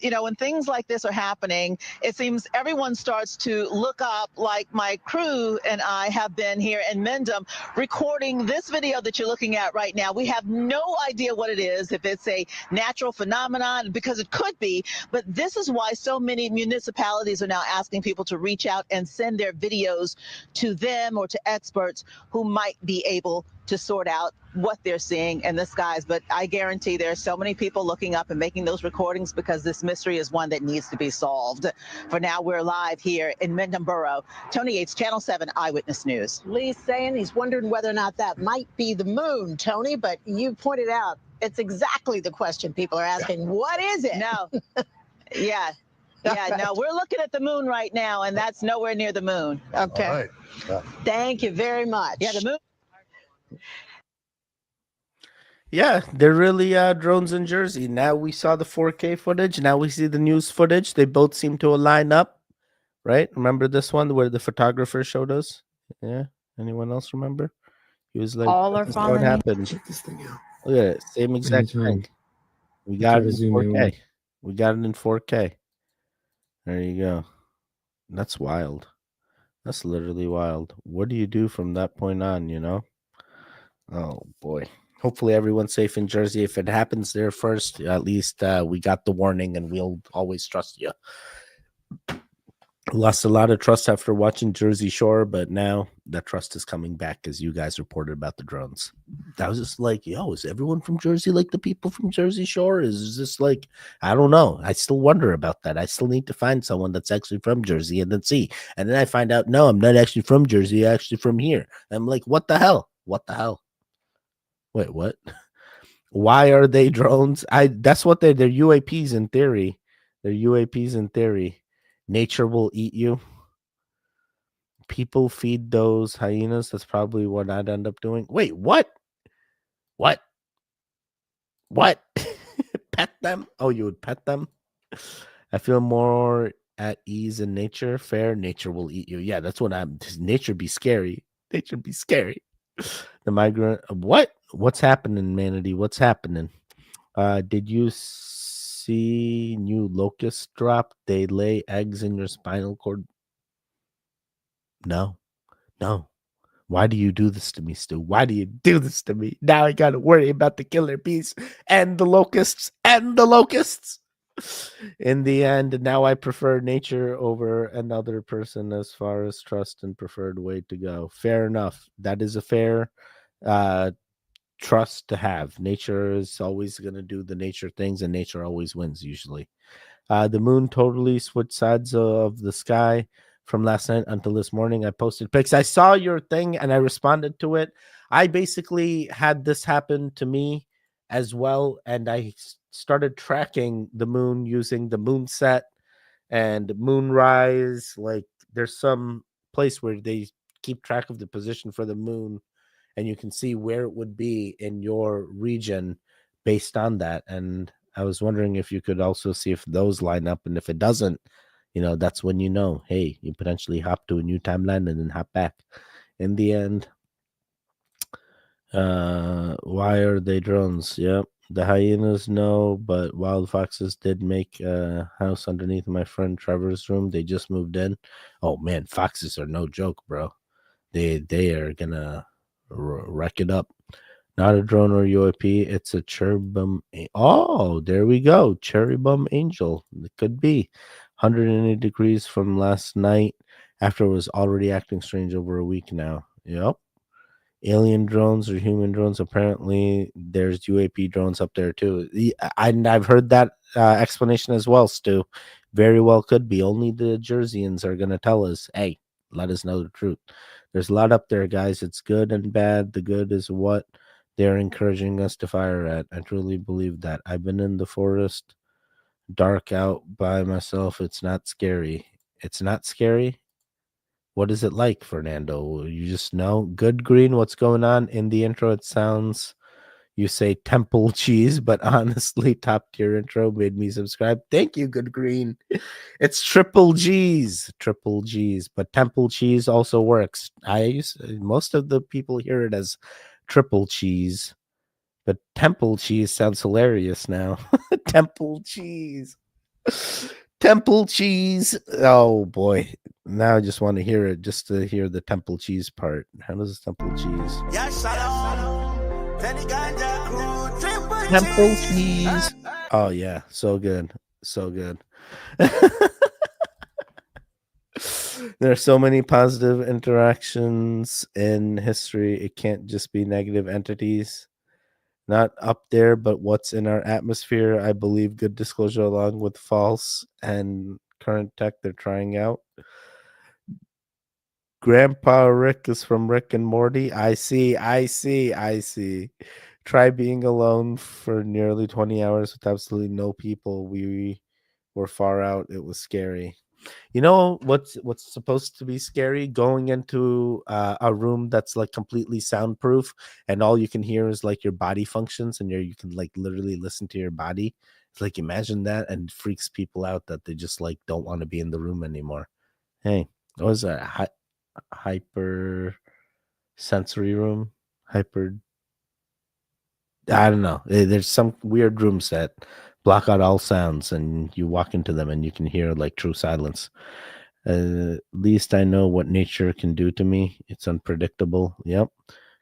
You know, when things like this are happening, it seems everyone starts to look up, like my crew and I have been here in Mendham recording this video that you're looking at right now. We have no idea what it is, if it's a natural phenomenon, because it could be, but this is why so many municipalities are now asking people to reach out and send their videos to them or to experts who might be able to sort out what they're seeing in the skies. But I guarantee there are so many people looking up and making those recordings because this mystery is one that needs to be solved. For now, we're live here in Mendham Borough. Tony Yates, Channel 7 Eyewitness News. Lee's saying he's wondering whether or not that might be the moon, Tony, but you pointed out it's exactly the question people are asking. What is it? No. Yeah. Yeah, no, we're looking at the moon right now, and that's nowhere near the moon. Okay. All right. Yeah. Thank you very much. Yeah, the moon. Yeah, they're really drones in Jersey. Now we saw the 4K footage. Now we see the news footage. They both seem to align up, right? Remember this one where the photographer showed us? Yeah. Anyone else remember? He was like, All are "This is what following me." happened." Check this thing out. Look at it. Same exact Anytime. thing. We got it in zoom in. 4K. We got it in 4K. There you go. That's wild. That's literally wild. What do you do from that point on, you know? Oh, boy. Hopefully everyone's safe in Jersey. If it happens there first, at least we got the warning and we'll always trust you. Lost a lot of trust after watching Jersey Shore, but now that trust is coming back as you guys reported about the drones. I was just like, yo, is everyone from Jersey like the people from Jersey Shore? Is this like, I don't know. I still wonder about that. I still need to find someone that's actually from Jersey and then see. And then I find out, no, I'm not actually from Jersey. I'm actually from here. I'm like, what the hell? What the hell? Wait, what? Why are they drones? That's what they're UAPs in theory. They're UAPs in theory. Nature will eat you. People feed those hyenas. That's probably what I'd end up doing. Wait, what? What? Pet them? Oh, you would pet them? I feel more at ease in nature. Fair. Nature will eat you. Yeah, that's what nature be scary. Nature be scary. The migrant. What? What's happening, Manatee? What's happening? Did you see new locusts drop? They lay eggs in your spinal cord. No. Why do you do this to me, Stu? Why do you do this to me? Now I gotta worry about the killer bees and the locusts In the end, now I prefer nature over another person as far as trust and preferred way to go. Fair enough. That is a fair trust to have. Nature is always going to do the nature things, and nature always wins usually. The moon totally switched sides of the sky from last night until this morning. I posted pics. I saw your thing and I responded to it. I basically had this happen to me as well, and I started tracking the moon using the moon set and moonrise. Like, there's some place where they keep track of the position for the moon, and you can see where it would be in your region based on that. And I was wondering if you could also see if those line up, and if it doesn't, that's when hey, you potentially hop to a new timeline and then hop back. In the end, why are they drones? Yep. The hyenas, no, but wild foxes did make a house underneath my friend Trevor's room. They just moved in. Oh man, foxes are no joke, bro. They are gonna wreck it up. Not a drone or UAP. It's a cherubim. Oh, there we go. Cherubim angel. It could be 180 degrees from last night after it was already acting strange over a week now. Yep. Alien drones or human drones. Apparently, there's UAP drones up there too. I've heard that explanation as well, Stu. Very well could be. Only the Jerseyans are going to tell us, hey, let us know the truth. There's a lot up there, guys. It's good and bad. The good is what they're encouraging us to fire at. I truly believe that. I've been in the forest, dark out by myself. It's not scary. It's not scary. What is it like, Fernando? You just know? Good Green, what's going on? In the intro, it sounds, you say temple cheese, but honestly, top tier intro made me subscribe. Thank you, Good Green. It's triple G's, but temple cheese also works. Most of the people hear it as triple cheese, but temple cheese sounds hilarious now. Temple cheese. Temple cheese. Oh boy. Now I just want to hear it, just to hear the temple cheese part. How does temple cheese? Temple cheese. Oh yeah, so good. So good. There are so many positive interactions in history. It can't just be negative entities. Not up there, but what's in our atmosphere. I believe good disclosure along with false and current tech they're trying out. Grandpa Rick is from Rick and Morty. I see. Try being alone for nearly 20 hours with absolutely no people. We were far out. It was scary. You know what's supposed to be scary? Going into a room that's like completely soundproof, and all you can hear is like your body functions, and you can like literally listen to your body. It's like, imagine that, and it freaks people out that they just like don't want to be in the room anymore. Hey, what was that? Hyper sensory room? Hyper. I don't know. There's some weird rooms that block out all sounds, and you walk into them and you can hear like true silence. At least I know what nature can do to me. It's unpredictable. Yep.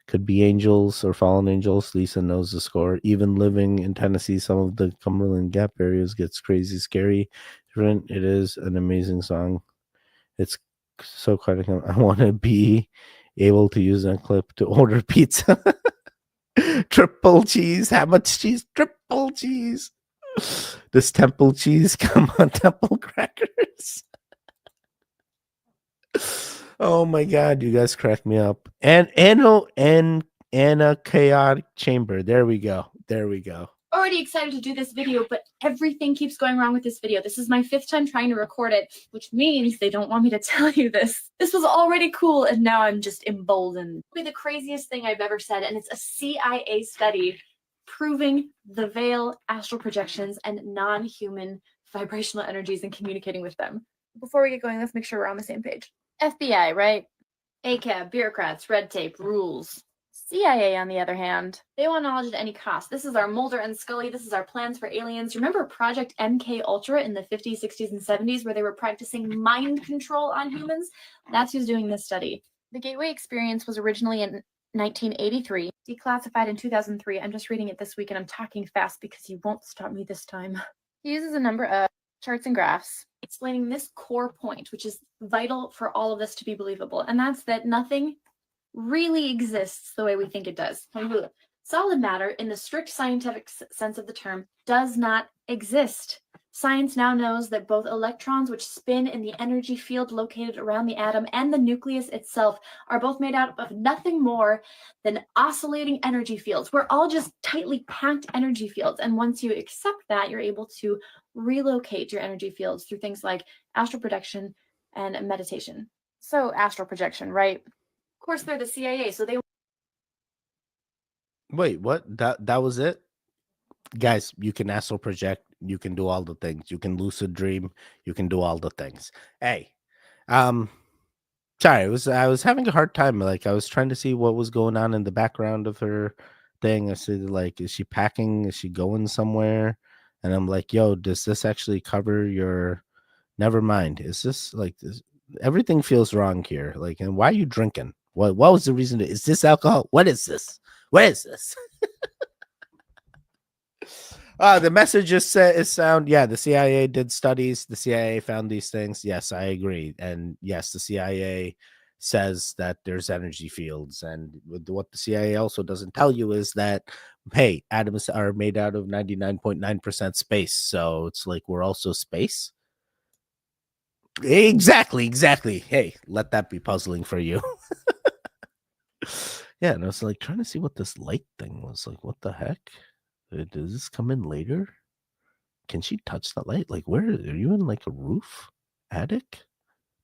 Could be angels or fallen angels. Lisa knows the score. Even living in Tennessee, some of the Cumberland Gap areas gets crazy scary. It is an amazing song. It's so quite. I want to be able to use that clip to order pizza. Triple cheese. How much cheese? Triple cheese. Does Temple cheese come on Temple crackers? Oh my god, you guys crack me up. And Anna chaotic chamber. There we go. Already excited to do this video, but everything keeps going wrong with this video. This is my 5th time trying to record it, which means they don't want me to tell you this. This was already cool, and now I'm just emboldened. It'll be the craziest thing I've ever said, and it's a CIA study proving the veil, astral projections, and non-human vibrational energies and communicating with them. Before we get going, let's make sure we're on the same page. FBI, right? ACAB, bureaucrats, red tape, rules. CIA, on the other hand, they want knowledge at any cost. This is our Mulder and Scully. This is our plans for aliens. Remember Project MK Ultra in the 50s, 60s, and 70s where they were practicing mind control on humans? That's who's doing this study. The Gateway Experience was originally in 1983, declassified in 2003. I'm just reading it this week and I'm talking fast because you won't stop me this time. He uses a number of charts and graphs explaining this core point, which is vital for all of this to be believable, and that's that nothing really exists the way we think it does. Solid matter, in the strict scientific sense of the term, does not exist. Science now knows that both electrons, which spin in the energy field located around the atom, and the nucleus itself are both made out of nothing more than oscillating energy fields. We're all just tightly packed energy fields, and once you accept that, you're able to relocate your energy fields through things like astral projection and meditation. So, astral projection, right? Of course, they're the CIA, so they. Wait, what? That was it? Guys, you can astral project, you can do all the things. You can lucid dream, you can do all the things. Hey, sorry, I was having a hard time. Like, I was trying to see what was going on in the background of her thing. I said, like, is she packing? Is she going somewhere? And I'm like, yo, does this actually cover your? Never mind. Is this like this? Everything feels wrong here. Like, and why are you drinking? What was the reason? Is this alcohol? What is this? What is this? The message just is sound. Yeah, the CIA did studies. The CIA found these things. Yes, I agree. And yes, the CIA says that there's energy fields. And what the CIA also doesn't tell you is that, hey, atoms are made out of 99.9% space. So it's like we're also space. Exactly. Hey, let that be puzzling for you. Yeah, and I was like trying to see what this light thing was. Like, what the heck? Does this come in later? Can she touch that light? Like, where are you in? Like a roof attic?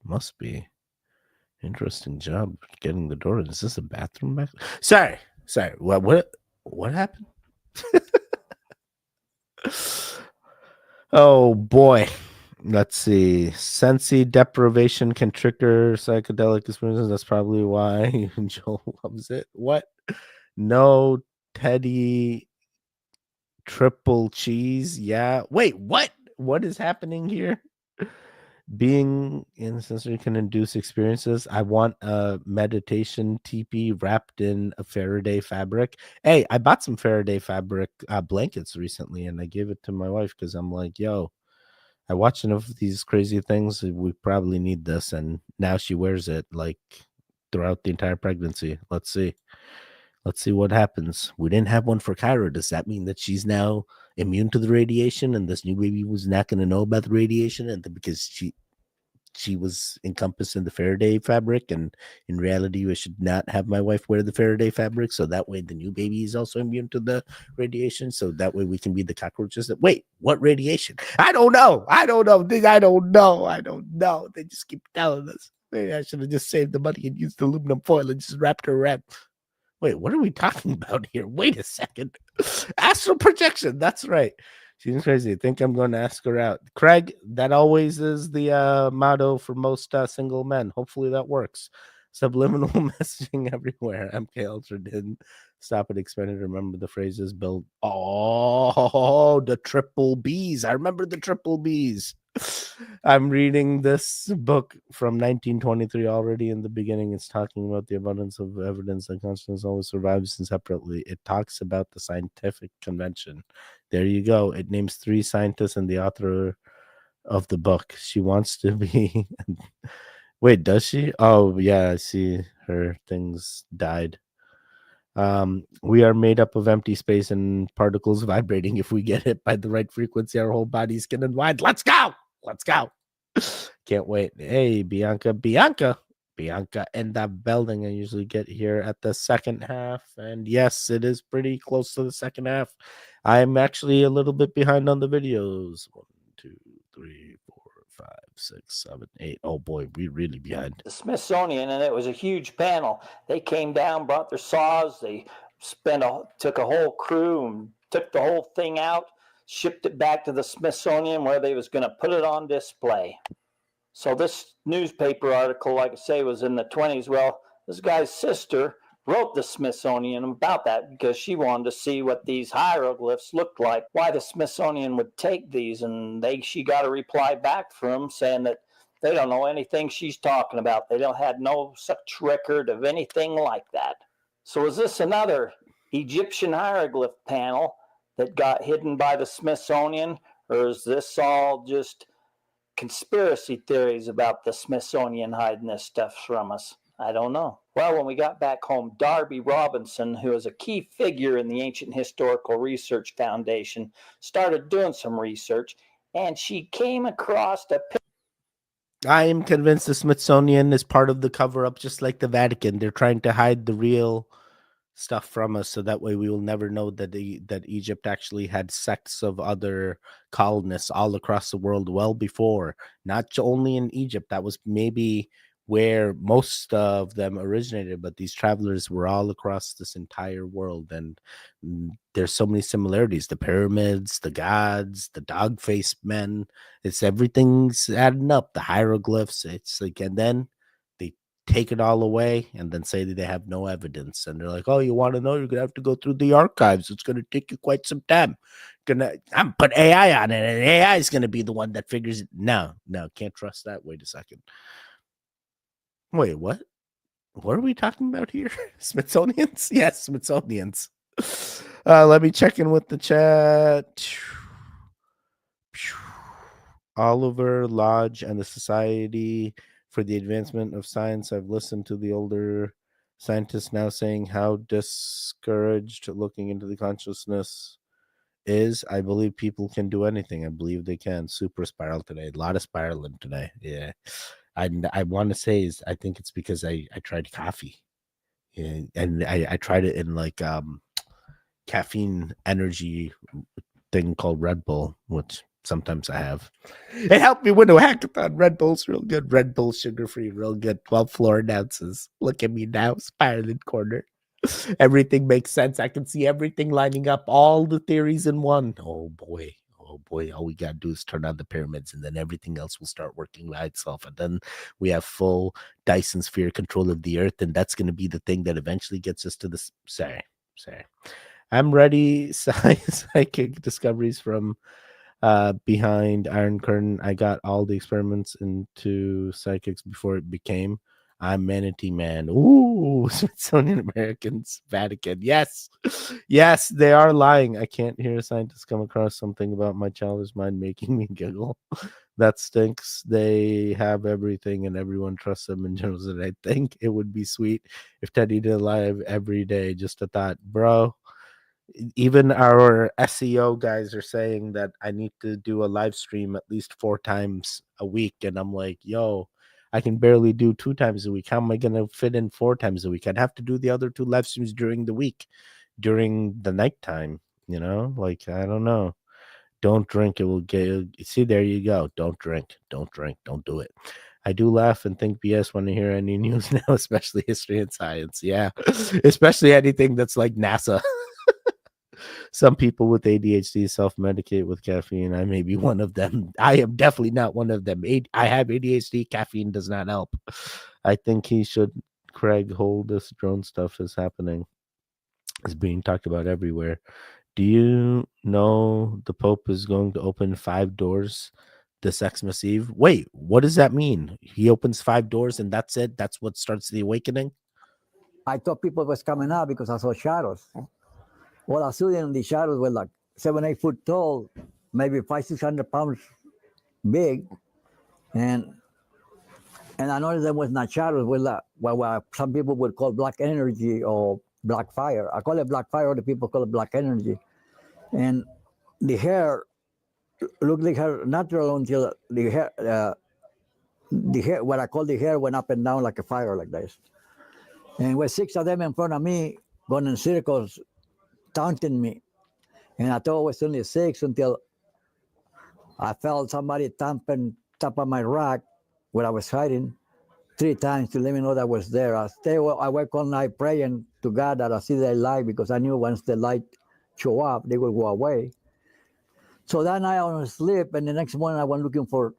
Must be. Interesting job getting the door. Is this a bathroom back? Sorry. What happened? Oh boy. Let's see. Sensory deprivation can trigger psychedelic experiences. That's probably why Joel loves it. What? No, Teddy. Triple cheese. Yeah. Wait, what? What is happening here? Being in sensory can induce experiences. I want a meditation teepee wrapped in a Faraday fabric. Hey, I bought some Faraday fabric blankets recently, and I gave it to my wife because I'm like, yo, I watch enough of these crazy things. We probably need this, and now she wears it like throughout the entire pregnancy. Let's see. Let's see what happens. We didn't have one for Kyra. Does that mean that she's now immune to the radiation, and this new baby was not going to know about the radiation, and because she was encompassed in the Faraday fabric, and in reality, I should not have my wife wear the Faraday fabric, so that way the new baby is also immune to the radiation, so that way we can be the cockroaches. Wait, what radiation? I don't know. I don't know. They just keep telling us. Maybe I should have just saved the money and used aluminum foil and just wrapped her around. Wait, what are we talking about here? Wait a second. Astral projection. That's right. She's crazy. I think I'm going to ask her out. Craig, that always is the motto for most single men. Hopefully that works. Subliminal messaging everywhere. MK Ultra didn't stop at expanded. Remember the phrases build. Oh, the triple Bs. I remember the triple Bs. I'm reading this book from 1923 already. In the beginning, it's talking about the abundance of evidence that consciousness always survives separately. It talks about the scientific convention. There you go. It names 3 scientists and the author of the book. She wants to be. Wait, does she? Oh, yeah. I see her things died. We are made up of empty space and particles vibrating. If we get hit by the right frequency, our whole bodies can unwind. Let's go. Let's go. Can't wait. Hey, Bianca in the building. I usually get here at the second half, and yes, it is pretty close to the second half. I'm actually a little bit behind on the videos. 1, 2, 3, 4, 5, 6, 7, 8. Oh boy, we're really behind. The Smithsonian, and it was a huge panel. They came down, brought their saws. They took a whole crew and took the whole thing out, shipped it back to the Smithsonian where they was going to put it on display. So this newspaper article, like I say, was in the 20s. Well, this guy's sister wrote the Smithsonian about that because she wanted to see what these hieroglyphs looked like, why the Smithsonian would take these, and she got a reply back from them saying that they don't know anything she's talking about. They don't have no such record of anything like that. So is this another Egyptian hieroglyph panel that got hidden by the Smithsonian, or is this all just conspiracy theories about the Smithsonian hiding this stuff from us? I don't know. Well, when we got back home, Darby Robinson, who is a key figure in the Ancient Historical Research Foundation, started doing some research, and she came across a picture. I am convinced the Smithsonian is part of the cover-up, just like the Vatican. They're trying to hide the real stuff from us, so that way we will never know that that Egypt actually had sects of other colonists all across the world well before, not only in Egypt. That was maybe where most of them originated, but these travelers were all across this entire world, and there's so many similarities. The pyramids, the gods, the dog-faced men, it's everything's adding up. The hieroglyphs, it's like, and then they take it all away and then say that they have no evidence, and they're like, oh, you want to know? You're gonna have to go through the archives. It's gonna take you quite some time. I'm put AI on it, and AI is gonna be the one that figures it. No, can't trust that. Wait a second. Wait, what? What are we talking about here? Smithsonians? Yes, Smithsonians. Let me check in with the chat. Oliver Lodge and the Society for the Advancement of Science. I've listened to the older scientists now saying how discouraged looking into the consciousness is. I believe people can do anything. I believe they can. Super spiral today. A lot of spiraling today. Yeah. I want to say is I think it's because I tried coffee, and I tried it in like caffeine energy thing called Red Bull, which sometimes I have. It helped me win a hackathon. Red Bull's real good. Red Bull sugar free, real good. 12 Florida ounces. Look at me now, spiraling corner. Everything makes sense. I can see everything lining up. All the theories in one. Oh boy. All we gotta do is turn on the pyramids, and then everything else will start working by itself. And then we have full Dyson sphere control of the earth, and that's gonna be the thing that eventually gets us to the sorry. I'm ready. Psychic discoveries from behind Iron Curtain. I got all the experiments into psychics before it became. I'm Manatee Man. Ooh, Smithsonian Americans, Vatican. Yes, yes, they are lying. I can't hear a scientist come across something about my childish mind making me giggle. That stinks. They have everything and everyone trusts them in general. And I think it would be sweet if Teddy did live every day. Just a thought, bro. Even our SEO guys are saying that I need to do a live stream at least 4 times a week. And I'm like, yo, I can barely do 2 times a week. How am I going to fit in 4 times a week? I'd have to do the other 2 live streams during the week, during the nighttime, you know? Like, I don't know. Don't drink. It will get, see, there you go. Don't drink. Don't drink. Don't do it. I do laugh and think BS when I hear any news now, especially history and science. Yeah. Especially anything that's like NASA. Some people with ADHD self-medicate with caffeine. I may be one of them. I am definitely not one of them. I have ADHD. Caffeine does not help. I think he should, Craig, hold this drone stuff is happening. It's being talked about everywhere. Do you know the Pope is going to open 5 doors this Xmas Eve? Wait, what does that mean? He opens 5 doors and that's it? That's what starts the awakening? I thought people was coming out because I saw shadows. Well, I saw them, the shadows were like 7, 8 foot tall, maybe 500, 600 pounds big. And I noticed them was not shadows, was like what some people would call black energy or black fire. I call it black fire, other people call it black energy. And the hair looked like her natural until the hair, what I call the hair, went up and down like a fire like this. And with 6 of them in front of me, going in circles, taunting me. And I thought it was only 6 until I felt somebody tapping top of my rack where I was hiding 3 times to let me know that I was there. I work all night praying to God that I see their light, because I knew once the light show up, they would go away. So that night I was asleep, and the next morning I went looking for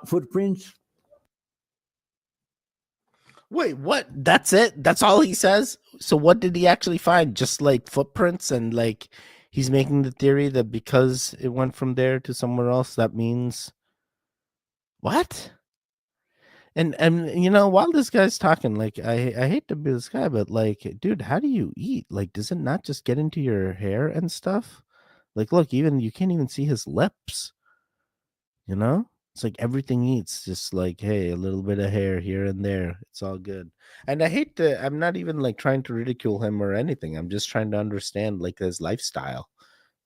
footprints. Wait, what? That's it? That's all he says? So what did he actually find? Just like footprints, and like he's making the theory that because it went from there to somewhere else, that means what? And you know, while this guy's talking, like I hate to be this guy, but like, dude, how do you eat? Like, does it not just get into your hair and stuff? Like, look, even you can't even see his lips. You know? It's like everything eats, just like, hey, a little bit of hair here and there. It's all good. And I hate to, I'm not even like trying to ridicule him or anything. I'm just trying to understand like his lifestyle,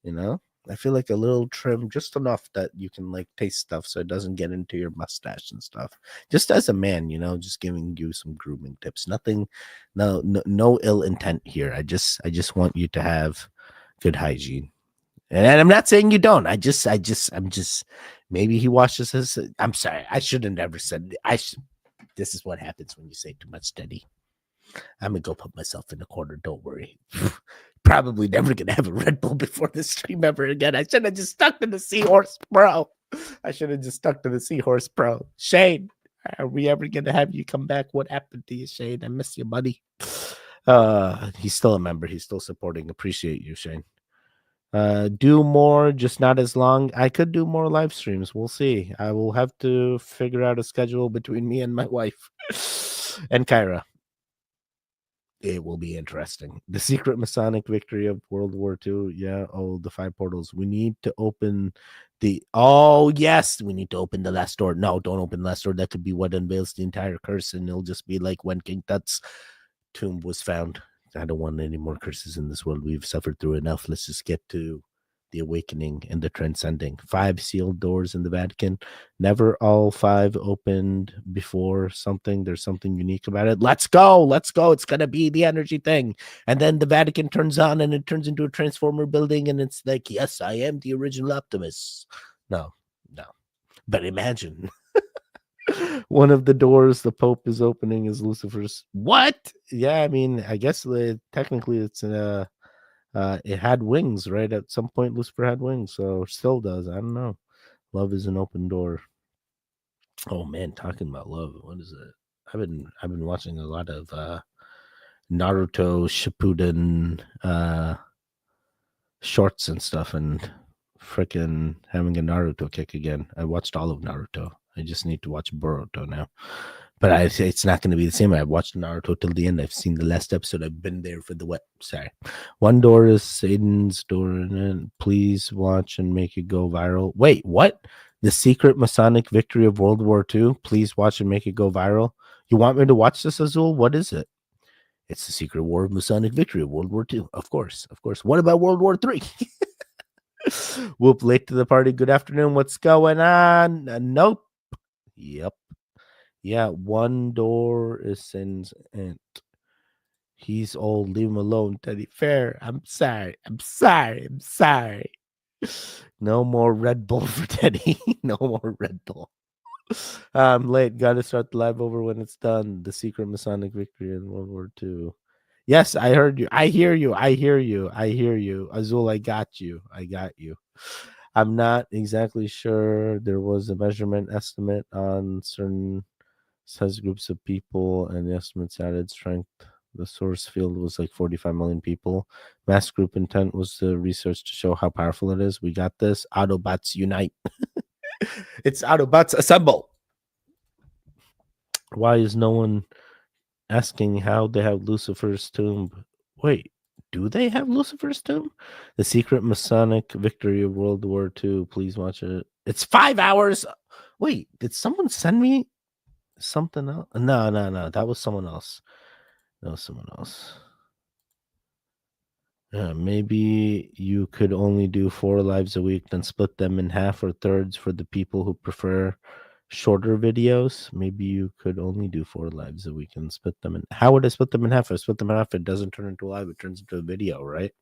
you know? I feel like a little trim, just enough that you can like taste stuff so it doesn't get into your mustache and stuff. Just as a man, you know, just giving you some grooming tips. Nothing, no ill intent here. I just want you to have good hygiene. And I'm not saying you don't. I'm just maybe he washes his. I'm sorry. I should have never said. This is what happens when you say too much, Teddy. I'm gonna go put myself in the corner. Don't worry. Probably never gonna have a Red Bull before this stream ever again. I should have just stuck to the seahorse, bro. Shane, are we ever gonna have you come back? What happened to you, Shane? I miss you, buddy. He's still a member. He's still supporting. Appreciate you, Shane. Do more, just not as long. I could do more live streams. We'll see. I will have to figure out a schedule between me and my wife and Kyra. It will be interesting. The secret Masonic victory of World War II. Yeah. Oh, the 5 portals. We need to open the. Oh, yes. We need to open the last door. No, don't open the last door. That could be what unveils the entire curse. And it'll just be like when King Tut's tomb was found. I don't want any more curses in this world. We've suffered through enough. Let's just get to the awakening and the transcending. 5 sealed doors in the Vatican. Never all 5 opened before something. There's something unique about it. Let's go. Let's go. It's going to be the energy thing. And then the Vatican turns on and it turns into a transformer building. And it's like, yes, I am the original Optimus. No. But imagine. One of the doors the Pope is opening is Lucifer's. What? Yeah, I mean, I guess technically it's it had wings, right? At some point, Lucifer had wings, so still does. I don't know. Love is an open door. Oh man, talking about love. What is it? I've been watching a lot of Naruto Shippuden shorts and stuff, and freaking having a Naruto kick again. I watched all of Naruto. I just need to watch Boruto now. But I say it's not going to be the same. I've watched Naruto till the end. I've seen the last episode. I've been there for the what? Sorry. One door is Satan's door. And then please watch and make it go viral. Wait, what? The secret Masonic victory of World War II. Please watch and make it go viral. You want me to watch this, Azul? What is it? It's the secret war of Masonic victory of World War II. Of course. Of course. What about World War III? Whoop, late to the party. Good afternoon. What's going on? Nope. Yep. Yeah, one door is sin's and he's old. Leave him alone, Teddy Fair. I'm sorry. I'm sorry. I'm sorry. No more Red Bull for Teddy. No more Red Bull. I'm late. Gotta start the live over when it's done. The secret Masonic victory in World War II. Yes, I heard you. I hear you. I hear you. I hear you. Azul, I got you. I got you. I'm not exactly sure. There was a measurement estimate on certain size groups of people, and the estimates added strength. The source field was like 45 million people. Mass group intent was the research to show how powerful it is. We got this. Autobots unite. It's Autobots assemble. Why is no one asking how they have Lucifer's tomb? Wait, do they have Lucifer's tomb? The secret Masonic victory of World War II. Please watch it. It's 5 hours. Wait, did someone send me something else? No. That was someone else. That was someone else. Yeah, maybe you could only do 4 lives a week, then split them in half or thirds for the people who prefer shorter videos. Maybe you could only do 4 lives a week and split them in. How would I split them in half? If I split them in half, it doesn't turn into a live, it turns into a video, right?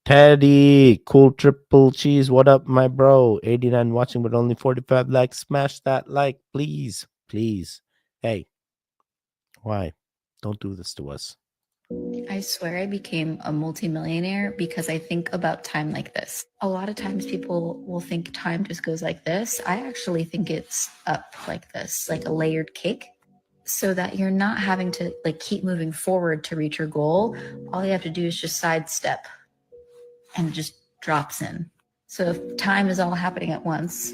Teddy, cool triple cheese. What up, my bro? 89 watching, but only 45 likes. Smash that like, please. Please. Hey, why? Don't do this to us. I swear I became a multimillionaire because I think about time like this. A lot of times people will think time just goes like this. I actually think it's up like this, like a layered cake, so that you're not having to like keep moving forward to reach your goal. All you have to do is just sidestep and it just drops in. So if time is all happening at once,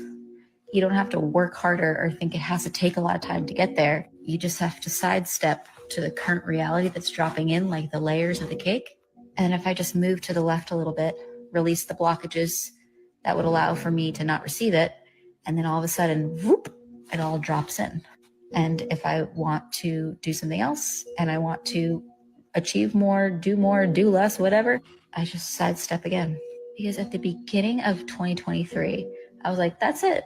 you don't have to work harder or think it has to take a lot of time to get there. You just have to sidestep to the current reality that's dropping in, like the layers of the cake. And if I just move to the left a little bit, release the blockages that would allow for me to not receive it, and then all of a sudden, whoop, it all drops in. And if I want to do something else and I want to achieve more, do less, whatever, I just sidestep again. Because at the beginning of 2023, I was like, that's it.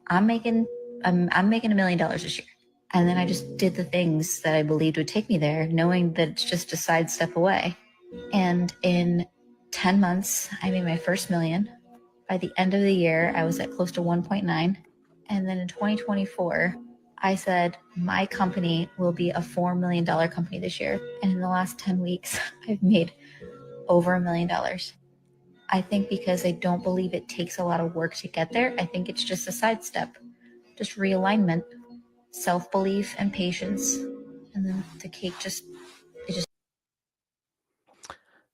I'm making $1 million this year. And then I just did the things that I believed would take me there, knowing that it's just a sidestep away. And in 10 months, I made my first million. By the end of the year, I was at close to 1.9. And then in 2024, I said, my company will be a $4 million company this year. And in the last 10 weeks, I've made over $1 million. I think because I don't believe it takes a lot of work to get there. I think it's just a sidestep, just realignment, self-belief and patience. And then the cake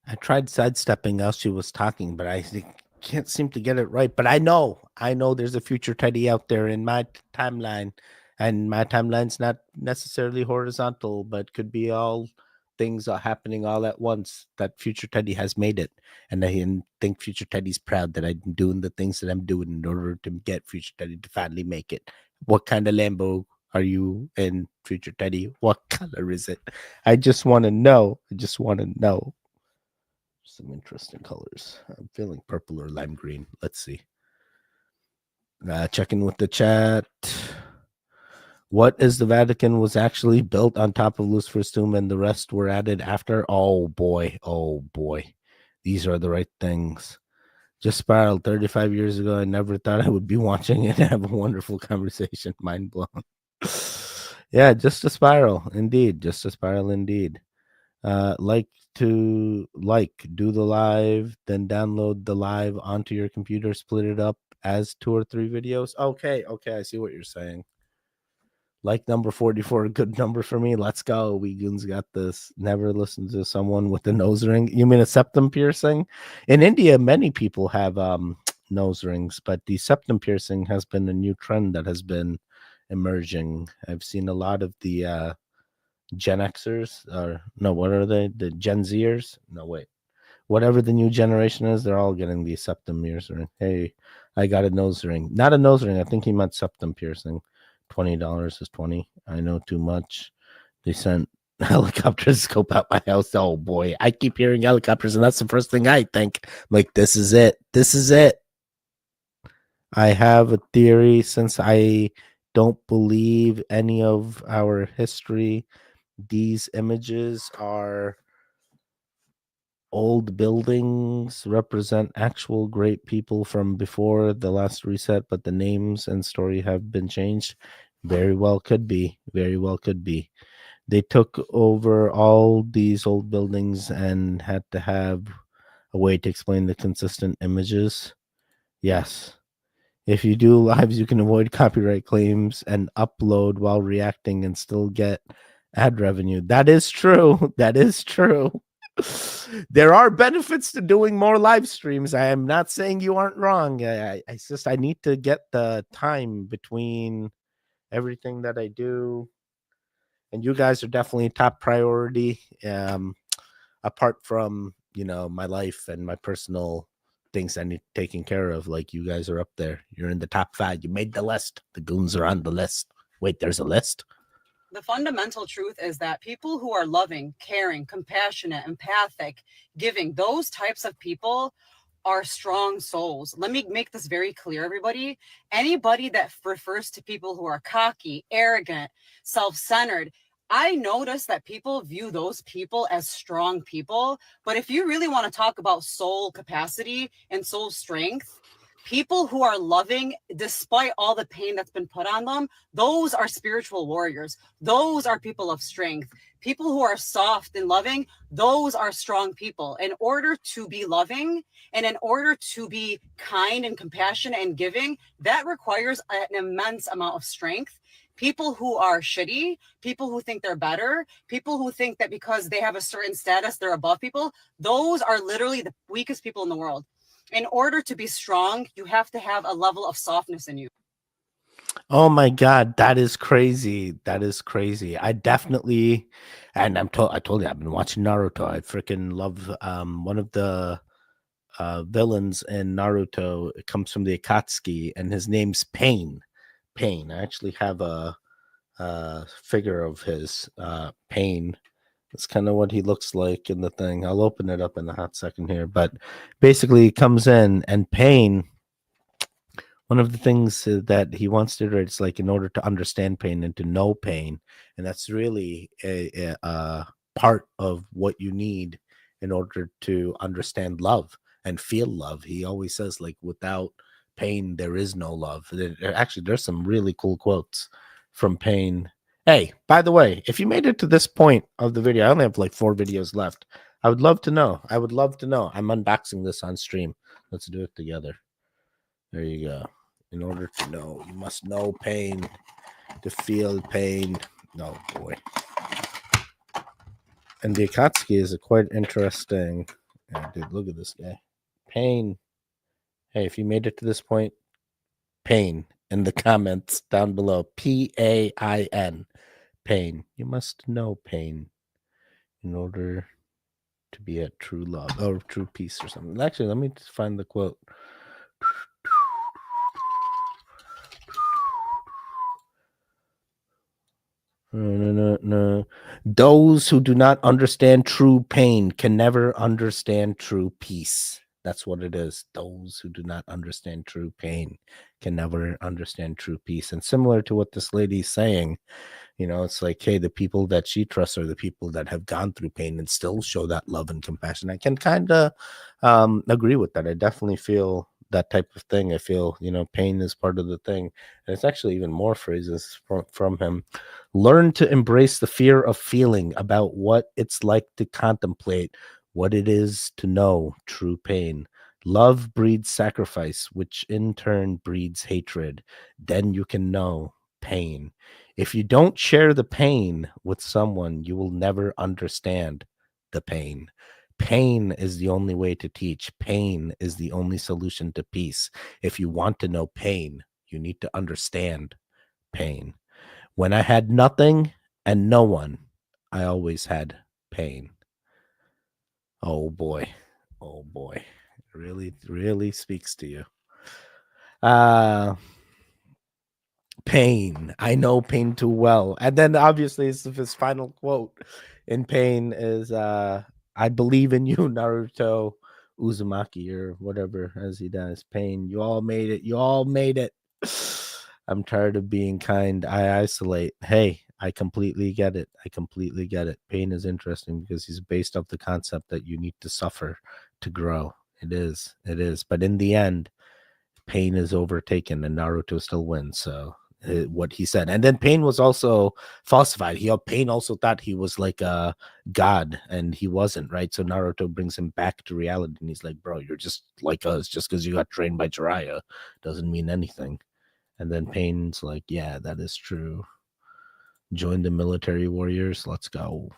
I tried sidestepping as she was talking, but I can't seem to get it right. But I know there's a future Teddy out there in my timeline, and my timeline's not necessarily horizontal, but could be all things are happening all at once. That future Teddy has made it, and I think future Teddy's proud that I'm doing the things that I'm doing in order to get future Teddy to finally make it. What kind of Lambo are you in, future Teddy? What color is it? I just want to know. Some interesting colors. I'm feeling purple or lime green. Let's see. Checking with the chat. What is the Vatican was actually built on top of Lucifer's tomb and the rest were added after? Oh boy. These are the right things. Just spiraled 35 years ago. I never thought I would be watching it and have a wonderful conversation. Mind blown. Yeah, just a spiral. Indeed. Just a spiral indeed. Do the live, then download the live onto your computer, split it up as 2 or 3 videos. Okay, I see what you're saying. Like number 44, a good number for me. Let's go. We goons got this. Never listen to someone with a nose ring. You mean a septum piercing? In India, many people have nose rings, but the septum piercing has been a new trend that has been emerging. I've seen a lot of the Gen Xers, or no, what are they? The Gen Zers? No, wait. Whatever the new generation is, they're all getting the septum piercing. Hey, I got a nose ring. Not a nose ring. I think he meant septum piercing. $20 is 20. I know too much. They sent helicopters to scope out my house. Oh boy, I keep hearing helicopters, and that's the first thing I think. I'm like, this is it. This is it. I have a theory, since I don't believe any of our history. These images are old buildings, represent actual great people from before the last reset, but the names and story have been changed. Very well could be. Very well could be. They took over all these old buildings and had to have a way to explain the consistent images. Yes. If you do lives, you can avoid copyright claims and upload while reacting and still get ad revenue. That is true. That is true. There are benefits to doing more live streams. I am not saying you aren't wrong. It's just I need to get the time between everything that I do. And you guys are definitely top priority. Apart from, my life and my personal things I need taken care of. Like, you guys are up there. You're in the top 5. You made the list. The goons are on the list. Wait, there's a list? The fundamental truth is that people who are loving, caring, compassionate, empathic, giving, those types of people are strong souls. Let me make this very clear, everybody. Anybody that refers to people who are cocky, arrogant, self-centered, I notice that people view those people as strong people. But if you really want to talk about soul capacity and soul strength, people who are loving, despite all the pain that's been put on them, those are spiritual warriors. Those are people of strength. People who are soft and loving, those are strong people. In order to be loving and in order to be kind and compassionate and giving, that requires an immense amount of strength. People who are shitty, people who think they're better, people who think that because they have a certain status, they're above people, those are literally the weakest people in the world. In order to be strong, you have to have a level of softness in you. Oh my God, that is crazy. That is crazy. I definitely, and I told you, I've been watching Naruto. I freaking love one of the villains in Naruto. It comes from the Akatsuki, and his name's Pain. Pain. I actually have a figure of his Pain. That's kind of what he looks like in the thing. I'll open it up in a hot second here. But basically, he comes in, and Pain, one of the things that he wants to do, it's like in order to understand pain and to know pain. And that's really a part of what you need in order to understand love and feel love. He always says, like, without pain, there is no love. Actually, there's some really cool quotes from Pain. Hey, by the way, if you made it to this point of the video, I only have like 4 videos left. I would love to know. I would love to know. I'm unboxing this on stream. Let's do it together. There you go. In order to know, you must know pain to feel pain. No, boy. And the Akatsuki is a quite interesting. Yeah, dude, look at this guy. Pain. Hey, if you made it to this point, Pain in the comments down below. Pain. Pain. You must know pain in order to be at true love or true peace or something. Actually, let me just find the quote. No. Those who do not understand true pain can never understand true peace. That's what it is. Those who do not understand true pain can never understand true peace. And similar to what this lady's saying, it's like, hey, the people that she trusts are the people that have gone through pain and still show that love and compassion. I can kind of agree with that. I definitely feel that type of thing. I feel, pain is part of the thing. And it's actually even more phrases from him. Learn to embrace the fear of feeling about what it's like to contemplate what it is to know true pain. Love breeds sacrifice, which in turn breeds hatred. Then you can know pain. If you don't share the pain with someone, you will never understand the pain. Pain is the only way to teach. Pain is the only solution to peace. If you want to know pain, you need to understand pain. When I had nothing and no one, I always had pain. Oh boy. Oh boy. Really, really speaks to you. Pain. I know pain too well. And then obviously his final quote in Pain is I believe in you, Naruto Uzumaki, or whatever, as he does. Pain, you all made it. You all made it. I'm tired of being kind. I isolate. Hey, I completely get it. I completely get it. Pain is interesting because he's based off the concept that you need to suffer to grow. It is. It is. But in the end, Pain is overtaken and Naruto still wins. So what he said. And then Pain was also falsified. Pain also thought he was like a god, and he wasn't, right? So Naruto brings him back to reality, and he's like, bro, you're just like us. Just because you got trained by Jiraiya doesn't mean anything. And then Pain's like, yeah, that is true. Join the military warriors. Let's go.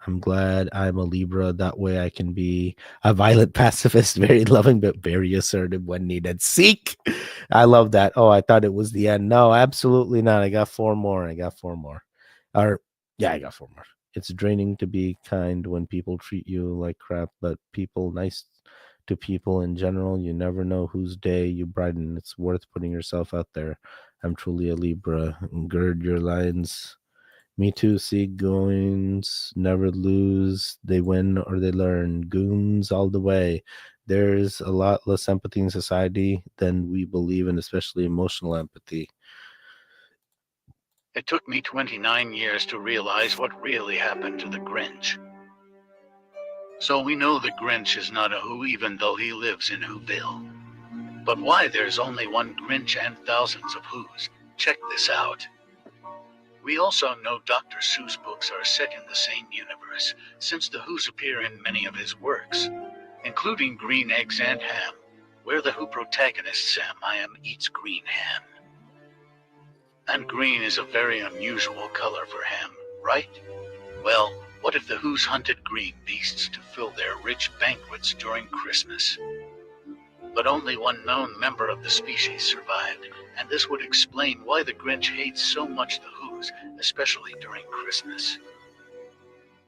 I'm glad I'm a Libra. That way I can be a violent pacifist, very loving, but very assertive when needed. Seek. I love that. Oh, I thought it was the end. No, absolutely not. I got 4 more. I got 4 more. I got 4 more. It's draining to be kind when people treat you like crap, but nice to people in general. You never know whose day you brighten. It's worth putting yourself out there. I'm truly a Libra. Gird your lines. Me too. See, goons never lose. They win or they learn. Goons all the way. There's a lot less empathy in society than we believe in, especially emotional empathy. It took me 29 years to realize what really happened to the Grinch. So we know the Grinch is not a Who, even though he lives in Whoville. But why there's only one Grinch and thousands of Whos? Check this out. We also know Dr. Seuss books are set in the same universe, since the Whos appear in many of his works, including Green Eggs and Ham, where the Who protagonist Sam I Am eats green ham. And green is a very unusual color for ham, right? Well, what if the Whos hunted green beasts to fill their rich banquets during Christmas? But only one known member of the species survived, and this would explain why the Grinch hates so much the Whos, especially during Christmas.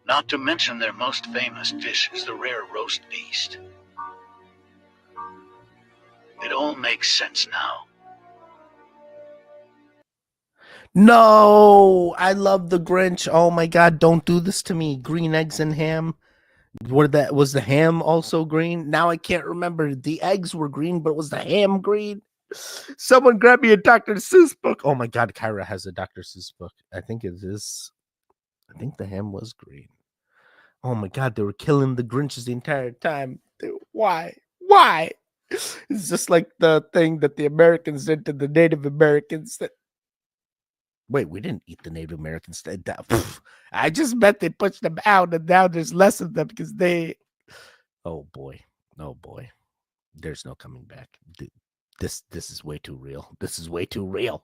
Not to mention their most famous dish is the rare roast beast. It all makes sense now. No, I love the Grinch. Oh my God, don't do this to me. Green eggs and ham. Was the ham also green? Now I can't remember. The eggs were green, but was the ham green? Someone grab me a Dr. Seuss book. Oh my God, Kyra has a Dr. Seuss book. I think it is. I think the ham was green. Oh my God, they were killing the Grinches the entire time. Why? Why? It's just like the thing that the Americans did to the Native Americans. Wait, we didn't eat the Native Americans. I just meant they pushed them out, and now there's less of them because they. Oh boy, there's no coming back. This is way too real. This is way too real.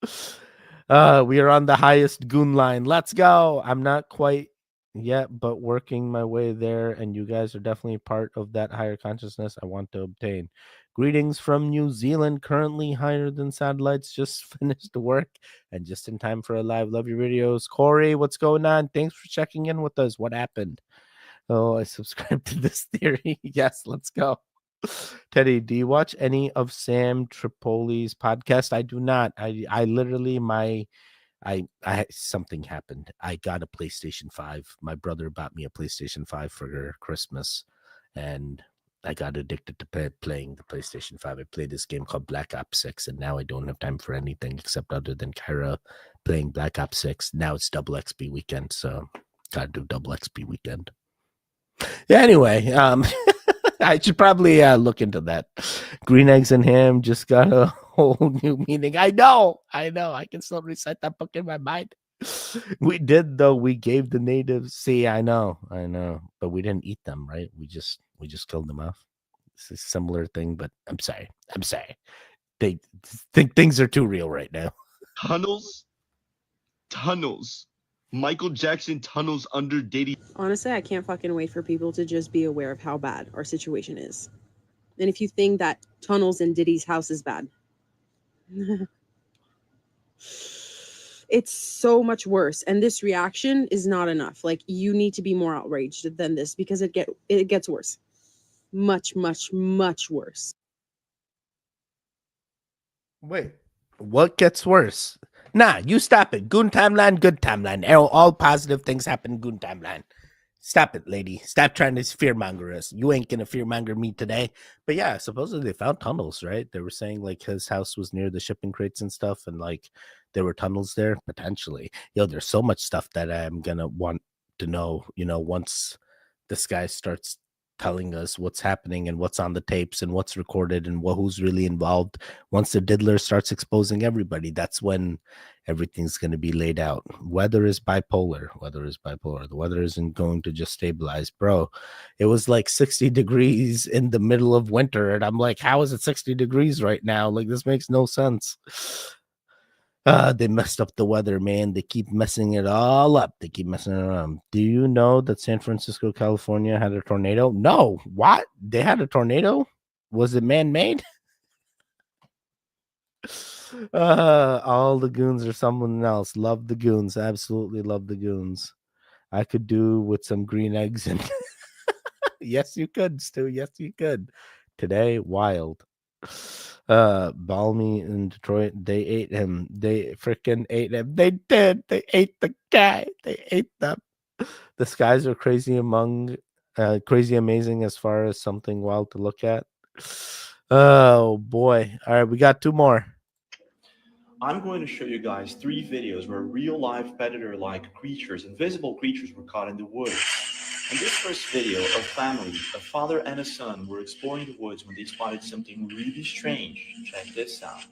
We are on the highest goon line. Let's go. I'm not quite yet, but working my way there, and you guys are definitely part of that higher consciousness I want to obtain. Greetings from New Zealand, currently higher than satellites. Just finished work and just in time for a live. Love your videos. Corey, what's going on? Thanks for checking in with us. What happened? Oh, I subscribed to this theory. Yes, let's go. Teddy, do you watch any of Sam Tripoli's podcast? I do not. I literally something happened. I got a PlayStation 5. My brother bought me a PlayStation 5 for Christmas, and I got addicted to playing the PlayStation 5. I played this game called Black Ops 6, and now I don't have time for anything except other than Kyra playing Black Ops 6. Now it's double XP weekend, so gotta do double XP weekend. Yeah, anyway, I should probably look into that. Green eggs and ham just got a whole new meaning. I know. I can still recite that book in my mind. We did, though. We gave the natives. See, I know, but we didn't eat them, right? We just killed them off. It's a similar thing, but I'm sorry. They think things are too real right now. Tunnels. Michael Jackson tunnels under Diddy. Honestly, I can't fucking wait for people to just be aware of how bad our situation is. And if you think that tunnels in Diddy's house is bad, It's so much worse. And this reaction is not enough. Like, you need to be more outraged than this because it gets worse. Much, much, much worse. Wait, what gets worse? Nah, you stop it. Goon timeline, good timeline. All positive things happen in Goon timeline. Stop it, lady. Stop trying to fearmonger us. You ain't gonna fearmonger me today. But yeah, supposedly they found tunnels, right? They were saying like his house was near the shipping crates and stuff, and like there were tunnels there potentially. Yo, there's so much stuff that I'm gonna want to know. You know, once this guy starts telling us what's happening and what's on the tapes and what's recorded and who's really involved. Once the diddler starts exposing everybody, that's when everything's going to be laid out. Weather is bipolar. The weather isn't going to just stabilize, bro. It was like 60 degrees in the middle of winter, and I'm like, how is it 60 degrees right now? Like, this makes no sense. They messed up the weather, man. They keep messing it all up. They keep messing it up. Do you know that San Francisco, California had a tornado? No. What? They had a tornado? Was it man-made? All the goons are someone else. Love the goons. Absolutely love the goons. I could do with some green eggs and yes, you could, Stu. Yes, you could. Today, wild. Balmy in Detroit, they ate him. They freaking ate him. They did. They ate the guy. They ate them. The skies are crazy amazing as far as something wild to look at. Oh boy. All right, we got two more. I'm going to show you guys 3 videos where real-life predator-like creatures, invisible creatures, were caught in the woods. In this first video, a family, a father and a son, were exploring the woods when they spotted something really strange. Check this out.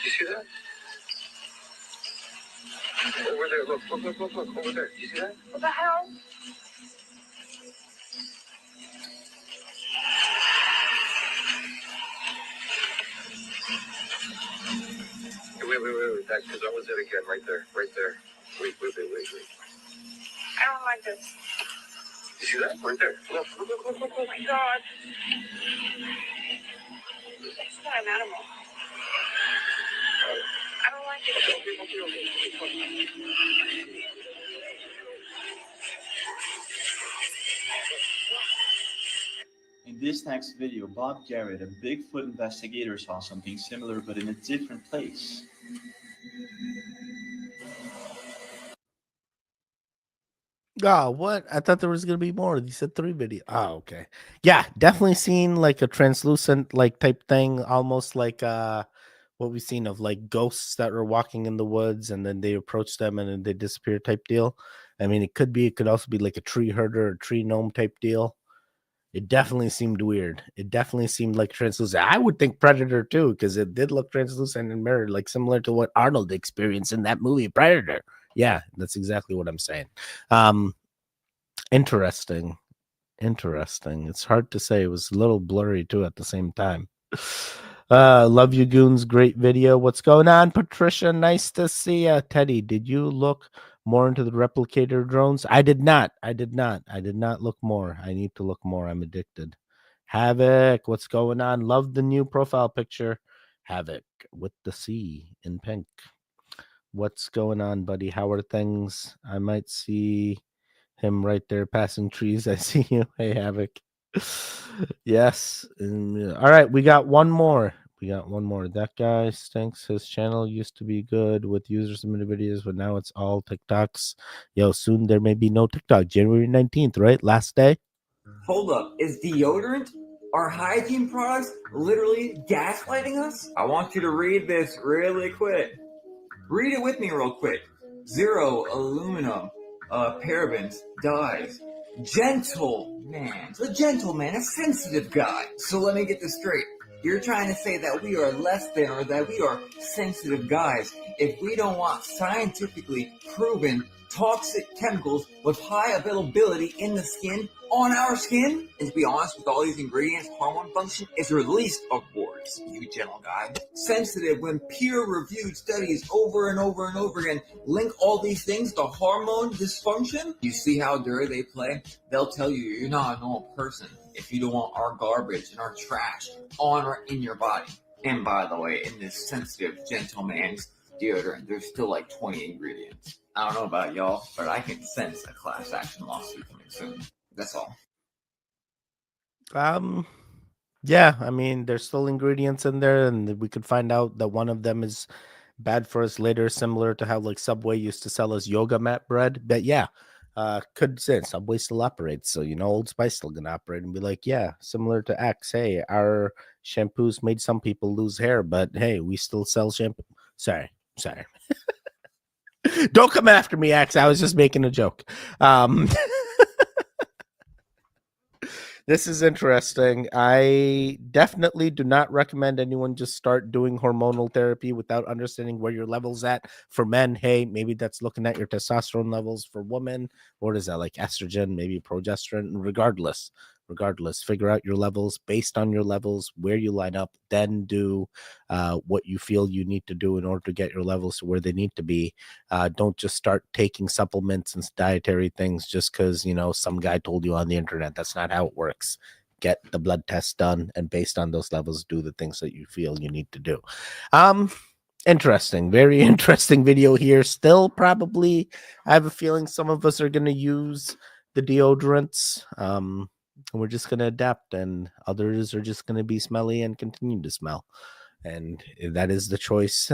You see that? Over there, look, over there. You see that? What the hell? Hey, wait. That, because that was it again, right there. Wait. I don't like this. You see that? Right there. Look. Oh my God. It's not an animal. I don't like it. Okay. In this next video, Bob Garrett, a Bigfoot investigator, saw something similar but in a different place. Oh, what? I thought there was gonna be more. You said 3 videos. Oh, okay. Yeah, definitely seen like a translucent like type thing, almost like what we've seen of like ghosts that were walking in the woods and then they approach them and then they disappear type deal. I mean, it could also be like a tree herder or tree gnome type deal. It definitely seemed weird. It definitely seemed like translucent. I would think Predator too, because it did look translucent and mirrored, like similar to what Arnold experienced in that movie Predator. Yeah, that's exactly what I'm saying. Interesting. It's hard to say. It was a little blurry too at the same time. Love you, goons. Great video. What's going on, Patricia? Nice to see you. Teddy, did you look more into the replicator drones? I did not look more. I need to look more. I'm addicted. Havoc, what's going on? Love the new profile picture. Havoc with the C in pink. What's going on, buddy? How are things? I might see him right there passing trees. I see you. Hey, Havoc. Yes. All right, we got one more. That guy stinks. His channel used to be good with user submitted videos, but now it's all TikToks. Yo, soon there may be no TikTok. January 19th, right? Last day. Hold up, is deodorant, our hygiene products, literally gaslighting us? I want you to read this really quick. Read it with me real quick. 0 aluminum, parabens, dyes. Gentleman, a gentleman, a sensitive guy. So let me get this straight. You're trying to say that we are less than or that we are sensitive guys if we don't want scientifically proven toxic chemicals with high availability in the skin, on our skin. And to be honest, with all these ingredients, hormone function is released upwards. You gentle guy. Sensitive when peer-reviewed studies over and over and over again link all these things to hormone dysfunction. You see how dirty they play? They'll tell you you're not a normal person if you don't want our garbage and our trash on or in your body. And by the way, in this sensitive gentleman's deodorant, there's still like 20 ingredients. I don't know about y'all, but I can sense a class action lawsuit coming soon. That's all. Yeah, I mean, there's still ingredients in there, and we could find out that one of them is bad for us later, similar to how like Subway used to sell us yoga mat bread. But yeah, could say Subway still operates, so Old Spice still gonna operate and be like, yeah, similar to Axe. Hey, our shampoos made some people lose hair, but hey, we still sell shampoo. Sorry. Don't come after me, Axe. I was just making a joke. This is interesting. I definitely do not recommend anyone just start doing hormonal therapy without understanding where your level's at. For men, hey, maybe that's looking at your testosterone levels. For women, what is that, like estrogen, maybe progesterone? Regardless, figure out your levels based on your levels, where you line up, then do what you feel you need to do in order to get your levels to where they need to be. Don't just start taking supplements and dietary things just because some guy told you on the internet. That's not how it works. Get the blood test done, and based on those levels, do the things that you feel you need to do. Interesting, very interesting video here. Still, probably, I have a feeling some of us are going to use the deodorants. And we're just going to adapt, and others are just going to be smelly and continue to smell. And that is the choice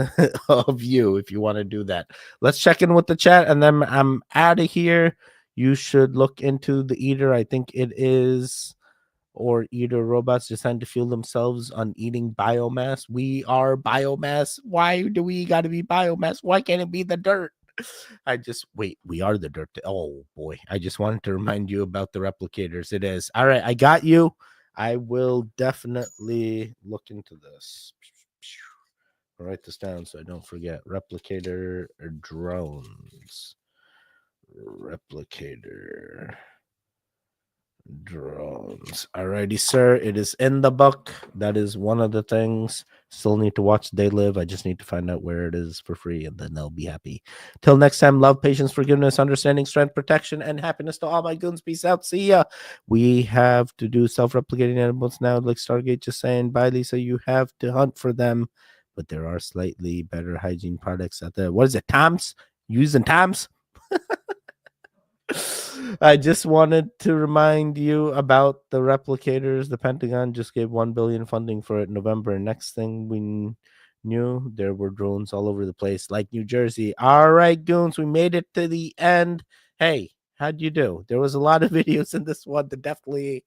of you if you want to do that. Let's check in with the chat, and then I'm out of here. You should look into the eater. I think it is, or eater robots designed to fuel themselves on eating biomass. We are biomass. Why do we got to be biomass? Why can't it be the dirt? We are the dirt. Oh boy, I just wanted to remind you about the replicators. It is. All right, I got you. I will definitely look into this. I'll write this down so I don't forget. Replicator drones. Replicator drones. Alrighty, sir. It is in the book. That is one of the things. Still need to watch They Live. I just need to find out where it is for free, and then they'll be happy. Till next time, love, patience, forgiveness, understanding, strength, protection, and happiness to all my goons. Peace out. See ya. We have to do self-replicating animals now, like Stargate just saying. Bye, Lisa. You have to hunt for them, but there are slightly better hygiene products out there. What is it, Tom's? Using Tom's? I just wanted to remind you about the replicators. The Pentagon just gave $1 billion funding for it in November. Next thing we knew, there were drones all over the place, like New Jersey. All right, goons, we made it to the end. Hey, how'd you do? There was a lot of videos in this one that definitely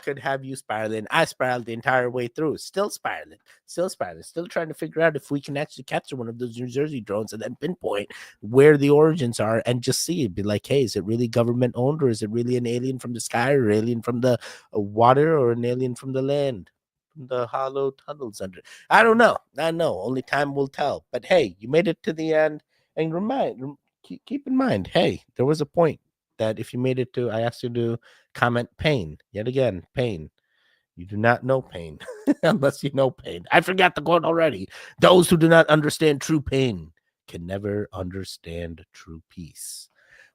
could have you spiraling. I spiraled the entire way through. Still spiraling. Still trying to figure out if we can actually capture one of those New Jersey drones and then pinpoint where the origins are and just see it. Be like, hey, is it really government owned, or is it really an alien from the sky, or an alien from the water, or an alien from the land? From the hollow tunnels under. I don't know. Only time will tell. But hey, you made it to the end. And keep in mind, hey, there was a point that if you made it to, I asked you to comment pain. Yet again, pain. You do not know pain unless you know pain. I forgot the quote already. Those who do not understand true pain can never understand true peace.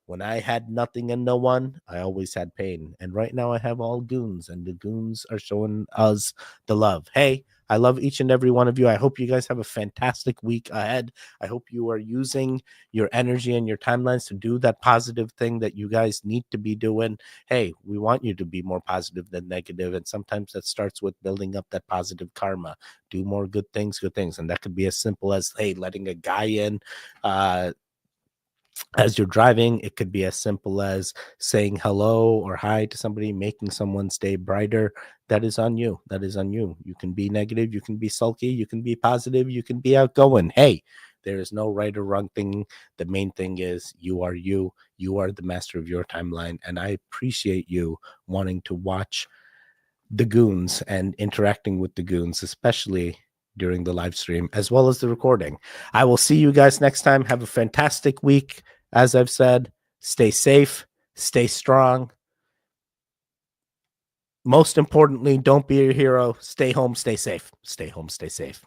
When I had nothing and no one, I always had pain. And right now I have all goons, and the goons are showing us the love. Hey, I love each and every one of you. I hope you guys have a fantastic week ahead. I hope you are using your energy and your timelines to do that positive thing that you guys need to be doing. Hey, we want you to be more positive than negative. And sometimes that starts with building up that positive karma. Do more good things. And that could be as simple as, hey, letting a guy in, as you're driving. It could be as simple as saying hello or hi to somebody, making someone's day brighter. That is on you. You can be negative, you can be sulky, you can be positive, you can be outgoing. Hey, there is no right or wrong thing. The main thing is you are you. You are the master of your timeline, and I appreciate you wanting to watch the goons and interacting with the goons, especially during the live stream as well as the recording. I will see you guys next time. Have a fantastic week. As I've said, stay safe, stay strong. Most importantly, don't be a hero. Stay home, stay safe. Stay home, stay safe.